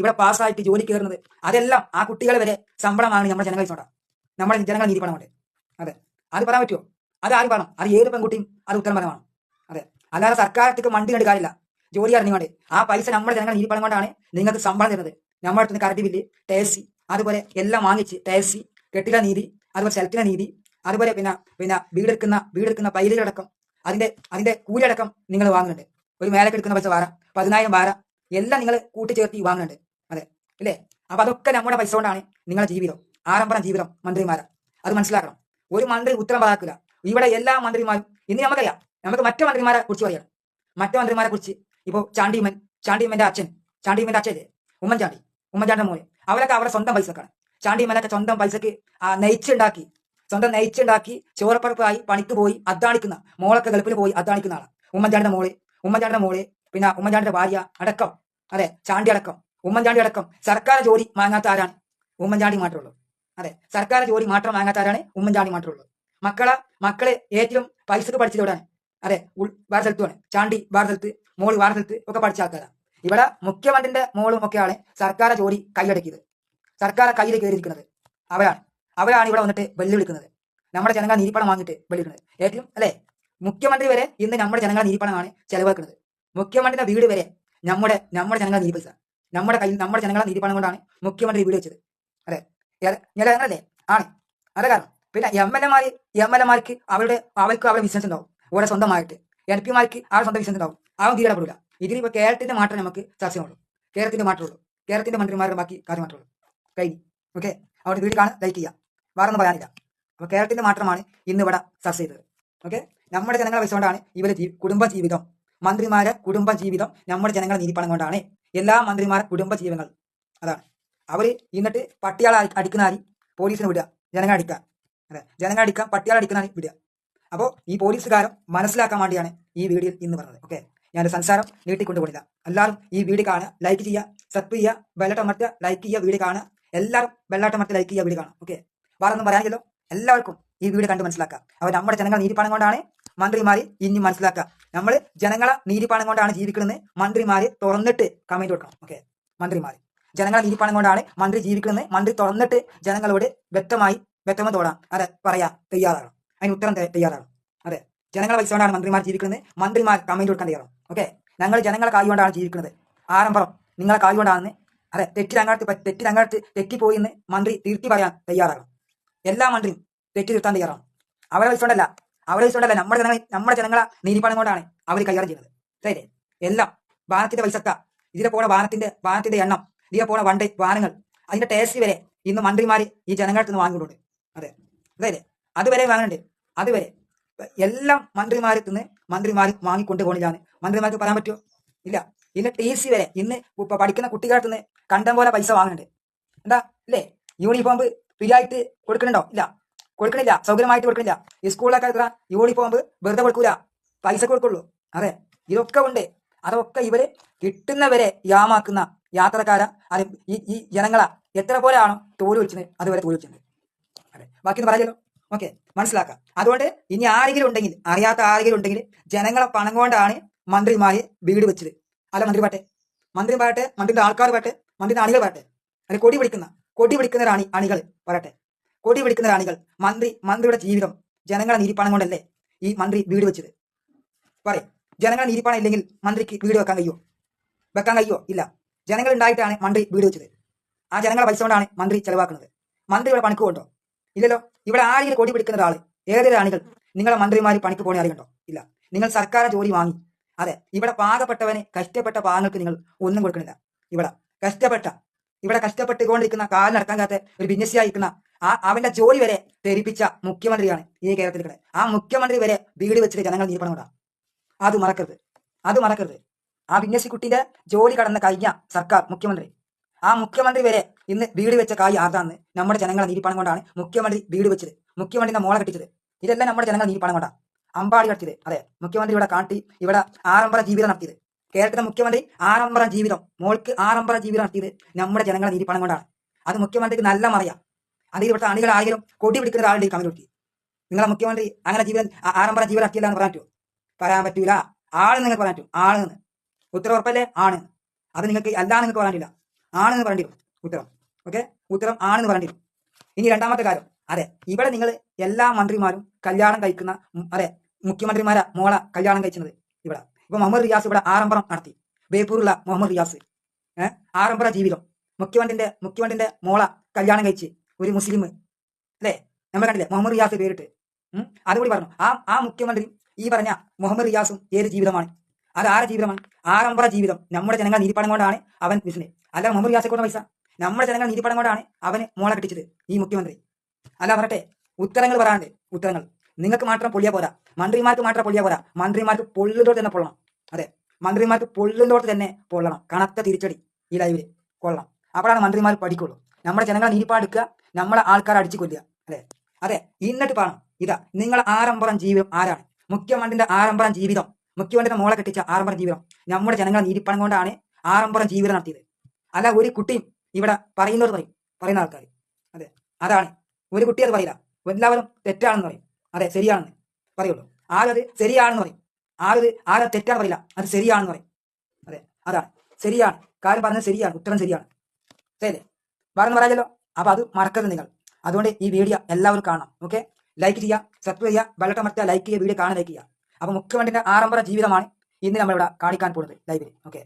ഇവിടെ പാസ്സായിട്ട് ജോലി കയറുന്നത് അതെല്ലാം ആ കുട്ടികൾ വരെ ശമ്പളമാണ് നമ്മുടെ ജനങ്ങൾ പൈസ കൊണ്ടാണ്, നമ്മുടെ ജനങ്ങൾ നീതി പണം കൊണ്ട്. അതെ, അത് പറയാൻ പറ്റുമോ? അത് ആരും പറയണം. അത് ഏത് പെൺകുട്ടിയും അത് ഉത്തരപരമാണ്. അതെ, അല്ലാതെ സർക്കാരത്തേക്ക് മണ്ടി കണ്ട് കാര്യമില്ല. ജോലി അറിഞ്ഞുകൊണ്ട് ആ പൈസ നമ്മുടെ ജനങ്ങൾ നീതി പണം കൊണ്ടാണ് നിങ്ങൾക്ക് ശമ്പളം തരുന്നത്. നമ്മുടെ അടുത്ത് കറണ്ട് ബില്ല്, ടാക്സി, അതുപോലെ എല്ലാം വാങ്ങിച്ച് ടാക്സി, കെട്ടിട നീതി, അതുപോലെ സ്ഥലത്തിന നീതി, അതുപോലെ പിന്നെ വീടെടുക്കുന്ന പൈലുകളടക്കം അതിന്റെ കൂലിയടക്കം നിങ്ങൾ വാങ്ങുന്നുണ്ട്. ഒരു മേലേക്ക് എടുക്കുന്ന പൈസ വാര 10,000 വാര എല്ലാം നിങ്ങൾ കൂട്ടിച്ചേർത്തി വാങ്ങുന്നുണ്ട്. അതെ അല്ലേ? അപ്പൊ അതൊക്കെ നമ്മുടെ പൈസ കൊണ്ടാണ് നിങ്ങളുടെ ജീവിതം, ആഡംബരം ജീവിതം മന്ത്രിമാരെ. അത് മനസ്സിലാക്കണം. ഒരു മന്ത്രി ഉത്തരം പറയാക്കില്ല. ഇവിടെ എല്ലാ മന്ത്രിമാരും ഇനി നമുക്കറിയാം. നമുക്ക് മറ്റു മന്ത്രിമാരെ കുറിച്ച് പറയാം. മറ്റു മന്ത്രിമാരെ കുറിച്ച് ഇപ്പോ ചാണ്ടിയമ്മന്റെ അച്ഛൻ ഉമ്മൻചാണ്ടിയുടെ മോനെ, അവരൊക്കെ അവരുടെ സ്വന്തം പൈസക്കാണ്. ചാണ്ടിയമ്മനൊക്കെ സ്വന്തം പൈസക്ക് സ്വന്തം നെയ്ച്ചുണ്ടാക്കി ചോറപ്പറപ്പായി പണിക്ക് പോയി അധ്വാനിക്കുന്ന മോളൊക്കെ ഗൾഫിൽ പോയി അധ്വാനിക്കുന്ന ആളാണ് ഉമ്മൻചാണ്ടിയുടെ മോള് പിന്നെ ഉമ്മൻചാണ്ടിയുടെ ഭാര്യ അടക്കം. അതെ, ചാണ്ടി അടക്കം സർക്കാർ ജോലി വാങ്ങാത്ത ആരാണ്? ഉമ്മൻചാണ്ടി മാത്രമേ ഉള്ളൂ. അതെ, സർക്കാർ ജോലി മാത്രം വാങ്ങാത്ത ആരാണ്? ഉമ്മൻചാണ്ടി മാത്രമേ ഉള്ളൂ. മക്കളെ ഏറ്റവും പൈസക്ക് പഠിച്ചത് എവിടെയാണ്? അതെ, വേറെ സ്ഥലത്തുമാണ്. ചാണ്ടി വേറെ സ്ഥലത്ത്, മോള് വേറെ സ്ഥലത്ത് ഒക്കെ പഠിച്ച ആൾക്കാരാണ്. ഇവിടെ മുഖ്യമന്ത്രിന്റെ മോളും ഒക്കെയാണ് സർക്കാർ ജോലി കൈയടക്കിയത്, സർക്കാർ കയ്യിൽ കയറിയിരിക്കുന്നത്. അവരാണ് ഇവിടെ വന്നിട്ട് വെല്ലുവിളിക്കുന്നത്. നമ്മുടെ ജനങ്ങൾ നീതിപ്പണം വാങ്ങിയിട്ട് വെല്ലുവിളിക്കുന്നത് ഏറ്റവും അല്ലെ. മുഖ്യമന്ത്രി വരെ ഇന്ന് നമ്മുടെ ജനങ്ങൾ നീതിപ്പണമാണ് ചെലവാക്കുന്നത്. മുഖ്യമന്ത്രിയുടെ വീട് വരെ നമ്മുടെ ജനങ്ങൾ നീതി പൈസ, നമ്മുടെ ജനങ്ങളെ നീതിപ്പണം കൊണ്ടാണ് മുഖ്യമന്ത്രി വീട് വെച്ചത്. അതെ, അല്ലേ? ആണ്. അതെ, കാരണം പിന്നെ എം എൽ എമാർക്ക് അവരുടെ ബിസിനസ് ഉണ്ടാവും ഓരോ സ്വന്തമായിട്ട്. എം പിമാർക്ക് അവരുടെ സ്വന്തം ബിസിനസ് ഉണ്ടാവും. അവൻ തീരപ്പെടില്ല. ഇതിനിപ്പോ കേരളത്തിന്റെ മാത്രമേ നമുക്ക് ചർച്ചയുള്ളൂ. കേരളത്തിന്റെ മന്ത്രിമാരുടെ ബാക്കി കാര്യം മാത്രമേ ഉള്ളൂ. കഴിഞ്ഞു. ഓക്കെ, അവിടെ വീട് കാണാൻ ലൈക്ക് ചെയ്യുക, വേറെ ഒന്നും പറയാനില്ല. അപ്പൊ കേരളത്തിന്റെ മാത്രമാണ് ഇന്ന് ഇവിടെ ചർച്ച ചെയ്തത്. ഓക്കെ, നമ്മുടെ ജനങ്ങളെ പൈസ കൊണ്ടാണ് ഇവര് കുടുംബജീവിതം, മന്ത്രിമാരെ കുടുംബജീവിതം നമ്മുടെ ജനങ്ങളെ നീതിപ്പണം കൊണ്ടാണ്. എല്ലാ മന്ത്രിമാരെ കുടുംബജീവിതങ്ങൾ അതാണ്. അവര് എന്നിട്ട് പട്ടിയാളെ അടിക്കുന്ന ആരി പോലീസിന് വിടുക, ജനങ്ങൾ അടിക്കാൻ. അതെ, ജനങ്ങൾ അടിക്കാൻ പട്ടിയാളെ അടിക്കുന്ന വിടുക. അപ്പോൾ ഈ പോലീസുകാരൻ മനസ്സിലാക്കാൻ വേണ്ടിയാണ് ഈ വീഡിയോയിൽ ഇന്ന് പറഞ്ഞത്. ഓക്കെ, ഞാൻ സംസാരം നീട്ടിക്കൊണ്ടുപോയില്ല. എല്ലാവരും ഈ വീഡിയോ കാണുക, ലൈക്ക് ചെയ്യുക, സബ്സ്ക്രൈബ് ചെയ്യുക, ബെല്ലട്ടമർത്തുക, ലൈക്ക് ചെയ്യുക, വീഡിയോ കാണുക. എല്ലാവരും ബെല്ലട്ടമർത്തി ലൈക്ക് ചെയ്യുക, വീഡിയോ കാണാം. ഓക്കെ, വേറെ ഒന്നും പറയാനില്ലല്ലോ. എല്ലാവർക്കും ഈ വീഡിയോ കണ്ട് മനസ്സിലാക്കുക. അപ്പോൾ നമ്മുടെ ജനങ്ങൾ നീതിപ്പണം കൊണ്ടാണ് മന്ത്രിമാര് ഇനി മനസ്സിലാക്കുക. നമ്മൾ ജനങ്ങളെ നീതിപ്പണം കൊണ്ടാണ് ജീവിക്കുന്നത്. മന്ത്രിമാര് തുറന്നിട്ട് കമന്റ് കൊടുക്കണം. ഓക്കെ, മന്ത്രിമാര് ജനങ്ങളെ നീതിപ്പണം കൊണ്ടാണ് മന്ത്രി ജീവിക്കുന്നത്. മന്ത്രി തുറന്നിട്ട് ജനങ്ങളോട് വ്യക്തമതോടാം അതെ പറയാ തയ്യാറാകണം. അതിന് ഉത്തരം തയ്യാറാകണം. അതെ, ജനങ്ങളെ പൈസ കൊണ്ടാണ് മന്ത്രിമാർ ജീവിക്കുന്നത്. മന്ത്രിമാർ കമന്റ് കൊടുക്കാൻ തയ്യാറാണ്. ഓക്കെ, ഞങ്ങൾ ജനങ്ങളെ കായ് കൊണ്ടാണ് ജീവിക്കുന്നത്. ആരംഭം നിങ്ങളെ കായ് കൊണ്ടാണെന്ന് അതെ തെറ്റിപ്പോയി എന്ന് മന്ത്രി തിരുത്തി പറയാൻ തയ്യാറാകണം. എല്ലാ മന്ത്രിയും തെറ്റി തിരുത്താൻ തയ്യാറാണ്. അവരെ വെച്ചുകൊണ്ടല്ല നമ്മുടെ ജനങ്ങളെ നീതിപ്പണം കൊണ്ടാണ് അവർ കൈകാര്യം ചെയ്യുന്നത്. ശരി, എല്ലാം വാഹനത്തിന്റെ പൈസക്ക, ഇതിലെ പോണ വാഹനത്തിന്റെ എണ്ണം, ഇതിലെ പോണ വാഹനങ്ങൾ, അതിന്റെ ടാക്സി വരെ ഇന്ന് മന്ത്രിമാര് ഈ ജനങ്ങൾക്ക് നിന്ന് വാങ്ങിക്കൊണ്ടുണ്ട്. അതെ, അതുവരെ വാങ്ങുന്നുണ്ട്. അതുവരെ എല്ലാം മന്ത്രിമാർ വാങ്ങിക്കൊണ്ട് പോണില്ലാന്ന് മന്ത്രിമാർക്ക് പറയാൻ പറ്റുമോ? ഇല്ല. ഇന്ന് ടി.സി വരെ ഇന്ന് പഠിക്കുന്ന കുട്ടികളുടെ നിന്ന് കണ്ടം പോലെ പൈസ വാങ്ങുന്നുണ്ട്. എന്താ അല്ലേ? യൂണിഫോം ഫ്രീ ആയിട്ട് കൊടുക്കണുണ്ടോ? കൊടുക്കണില്ല. സൗകര്യമായിട്ട് കൊടുക്കണില്ല. ഈ സ്കൂളിലൊക്കെ എത്ര യൂണിഫോം വെറുതെ കൊടുക്കൂല, പൈസ കൊടുക്കുള്ളൂ. അതെ, ഇതൊക്കെ ഉണ്ട്. അതൊക്കെ ഇവര് കിട്ടുന്നവരെ യാമാക്കുന്ന യാത്രക്കാരെ ഈ ജനങ്ങളെ എത്ര പോലെയാണോ തോല് വെച്ചത് അതുവരെ തോല് വെച്ചിട്ടുണ്ട്. അതെ, ബാക്കി പറയല്ലോ. ഓക്കെ, മനസ്സിലാക്കാം. അതുകൊണ്ട് ഇനി ആരെങ്കിലും ഉണ്ടെങ്കിൽ, അറിയാത്ത ആരെങ്കിലും ഉണ്ടെങ്കിൽ, ജനങ്ങളെ പണം കൊണ്ടാണ് മന്ത്രിമാര് വീട് വെച്ചത്. അല്ല മന്ത്രിന്റെ ആൾക്കാർ പറട്ടെ, മന്ത്രിന്റെ അണികൾ പറട്ടെ, അല്ലെ കൊടി പിടിക്കുന്ന അണികൾ പറട്ടെ. കൊടി പിടിക്കുന്ന അണികൾ മന്ത്രിയുടെ ജീവിതം ജനങ്ങളെ നീതിപ്പണം കൊണ്ടല്ലേ ഈ മന്ത്രി വീട് വെച്ചത്? പറയും. ജനങ്ങളെ നീതിപ്പണം ഇല്ലെങ്കിൽ മന്ത്രിക്ക് വീട് വെക്കാൻ കഴിയോ? ഇല്ല. ജനങ്ങൾ ഉണ്ടായിട്ടാണ് മന്ത്രി വീട് വെച്ചത്. ആ ജനങ്ങളെ പൈസ കൊണ്ടാണ് മന്ത്രി ചെലവാക്കുന്നത്. മന്ത്രി ഇവിടെ പണിക്ക് കൊണ്ടോ? ഇല്ലല്ലോ. ഇവിടെ ആരെങ്കിലും കൊടി പിടിക്കുന്ന ഒരാള്, ഏതൊരു അണികൾ നിങ്ങളെ മന്ത്രിമാര് പണിക്ക് പോണേ അറിയണ്ടോ? ഇല്ല. നിങ്ങൾ സർക്കാർ ജോലി വാങ്ങി. അതെ, ഇവിടെ പാകപ്പെട്ടവന്, കഷ്ടപ്പെട്ട പാവങ്ങൾക്ക് നിങ്ങൾ ഒന്നും കൊടുക്കണില്ല. ഇവിടെ കഷ്ടപ്പെട്ടുകൊണ്ടിരിക്കുന്ന കാലിനടക്കാൻ കാത്ത ഒരു ഭിന്നസിയായിരിക്കുന്ന അവന്റെ ജോലി വരെ തെരിപ്പിച്ച മുഖ്യമന്ത്രിയാണ് ഈ കേരളത്തിൽ. ആ മുഖ്യമന്ത്രി വരെ വീട് വെച്ചിട്ട് ജനങ്ങൾ നീർപ്പണം കൊണ്ടാണ്. അത് മറക്കരുത്. ആ ഭിന്നസിക്കുട്ടിന്റെ ജോലി കടന്ന് കഴിഞ്ഞ സർക്കാർ മുഖ്യമന്ത്രി ആ മുഖ്യമന്ത്രി വരെ ഇന്ന് വീട് വെച്ച കായ് ആർതാന്ന് നമ്മുടെ ജനങ്ങളെ നീതിപ്പണം കൊണ്ടാണ് മുഖ്യമന്ത്രി വീട് വെച്ചത്, മുഖ്യമന്ത്രിന്റെ മോളെ കെട്ടിച്ചത്. ഇതെല്ലാം നമ്മുടെ ജനങ്ങൾ നീതിപ്പണം കൊണ്ടാണ്. അമ്പാടി നടത്തിയത്, അതെ, മുഖ്യമന്ത്രി ഇവിടെ കാട്ടി ഇവിടെ ആഡംബര ജീവിതം നടത്തിയത്. കേരളത്തിലെ മുഖ്യമന്ത്രി ആഡംബര ജീവിതം, മോൾക്ക് ആഡംബര ജീവിതം നടത്തിയത് നമ്മുടെ ജനങ്ങളെ നീതിപ്പണം കൊണ്ടാണ്. അത് മുഖ്യമന്ത്രിക്ക് നല്ല മറിയാം. അത് ഇവിടുത്തെ അണികളായാലും കൊടി പിടിക്കുന്ന ഒരാളുടെ കമന്റ് കൊടുക്കി. നിങ്ങളെ മുഖ്യമന്ത്രി അങ്ങനെ ജീവിതം ആഡംബര ജീവിതം നടത്തിയില്ല എന്ന് പറയാൻ പറ്റുമോ? പറയാൻ പറ്റൂല. ആണ് നിങ്ങൾക്ക് പറയാൻ പറ്റും, ആണെന്ന്. ഉത്തരം ഉറപ്പല്ലേ? ആണ്. അത് നിങ്ങൾക്ക് അല്ലാന്ന് നിങ്ങൾക്ക് പറയാനില്ല, ആണെന്ന് പറയേണ്ടി വരും ഉത്തരം. ഓക്കെ, ഉത്തരം ആണെന്ന് പറയേണ്ടി വരും. ഇനി രണ്ടാമത്തെ കാര്യം, അതെ, ഇവിടെ നിങ്ങൾ എല്ലാ മന്ത്രിമാരും കല്യാണം കഴിക്കുന്ന, അതെ, മുഖ്യമന്ത്രിമാരെ മോളെ കല്യാണം കഴിക്കുന്നത് ഇവിടെ. ഇപ്പൊ മുഹമ്മദ് റിയാസ് ഇവിടെ ആഡംബരം നടത്തി. ബേപ്പൂരുള്ള മുഹമ്മദ് റിയാസ് ആഡംബര ജീവിതം, മുഖ്യമന്ത്രിന്റെ മോളെ കല്യാണം കഴിച്ച് ഒരു മുസ്ലിം, അല്ലേ, നമ്മൾ കണ്ടില്ലേ മുഹമ്മദ് റിയാസ് പേരിട്ട്. അതുകൂടി പറഞ്ഞു. ആ മുഖ്യമന്ത്രി ഈ പറഞ്ഞ മുഹമ്മദ് റിയാസും ഏത് ജീവിതമാണ്? അത് ആരെ ജീവിതമാണ്? ആഡംബര ജീവിതം. നമ്മുടെ ജനങ്ങൾ നീതിപ്പണം കൊണ്ടാണ് അവൻ ബിസിനസ്. അല്ല മുഹമ്മദ് റിയാസെ കൊണ്ട് പൈസ, നമ്മുടെ ജനങ്ങൾ നീതിപ്പണം കൊണ്ടാണ് അവന് മോളെ കെട്ടിച്ചത് ഈ മുഖ്യമന്ത്രി. അല്ല പറട്ടെ, ഉത്തരങ്ങൾ പറയാണ്ട്. ഉത്തരങ്ങൾ നിങ്ങൾക്ക് മാത്രം പൊള്ളിയാ പോരാ, മന്ത്രിമാർക്ക് മാത്രം പൊള്ളിയാ പോരാ, മന്ത്രിമാർക്ക് പൊള്ളുന്നതോട് തന്നെ പൊള്ളണം. അതെ, മന്ത്രിമാർക്ക് പൊള്ളുന്നതോട് തന്നെ പൊള്ളണം. കണക്ക തിരിച്ചടി ഈ ലൈവില് കൊള്ളണം. അപ്പോഴാണ് മന്ത്രിമാർ പഠിക്കുള്ളൂ. നമ്മുടെ ജനങ്ങളെ നീതിപ്പാടുക്കുക, നമ്മളെ ആൾക്കാരെ അടിച്ചു കൊല്ലുക. അതെ അതെ, എന്നിട്ട് പറയണം ഇതാ നിങ്ങളെ ആഡംബരം ജീവിതം ആരാണ്? മുഖ്യമന്ത്രിന്റെ ആഡംബരം ജീവിതം, മുഖ്യമന്ത്രിയുടെ മോളെ കെട്ടിച്ച ആഡംബര ജീവിതം നമ്മുടെ ജനങ്ങളെ നീതിപ്പണം കൊണ്ടാണ് ആഡംബരം ജീവിതം നടത്തിയത്. അല്ല ഒരു കുട്ടിയും ഇവിടെ പറയുന്നവർ പറയും, പറയുന്ന ആൾക്കാർ. അതെ, അതാണ്. ഒരു കുട്ടി അത് പറയില്ല, എല്ലാവരും തെറ്റാണെന്ന് പറയും. അതെ, ശരിയാണെന്ന് പറയുള്ളൂ. ആരത് ശരിയാണെന്ന് പറയും, ആരത് തെറ്റാണ് പറയില്ല, അത് ശരിയാണെന്ന് പറയും. അതെ, അതാണ് ശരിയാണ്. കാര്യം പറഞ്ഞത് ശരിയാണ്, ഉത്തരം ശരിയാണ്. ശരി, വേറെ പറയാമല്ലോ. അപ്പൊ അത് മറക്കരുത് നിങ്ങൾ. അതുകൊണ്ട് ഈ വീഡിയോ എല്ലാവരും കാണണം. ഓക്കെ, ലൈക്ക് ചെയ്യുക, സബ്സ്ക്രൈബ് ചെയ്യുക, ബെല്ലട്ടമർത്തുക, ലൈക്ക് ചെയ്യുക, വീഡിയോ കാണാൻ ലൈക്ക് ചെയ്യുക. അപ്പൊ മുഖ്യമന്ത്രിന്റെ ആഡംബര ജീവിതമാണ് ഇന്ന് നമ്മളിവിടെ കാണിക്കാൻ പോകുന്നത് ലൈവിൽ. ഓക്കെ.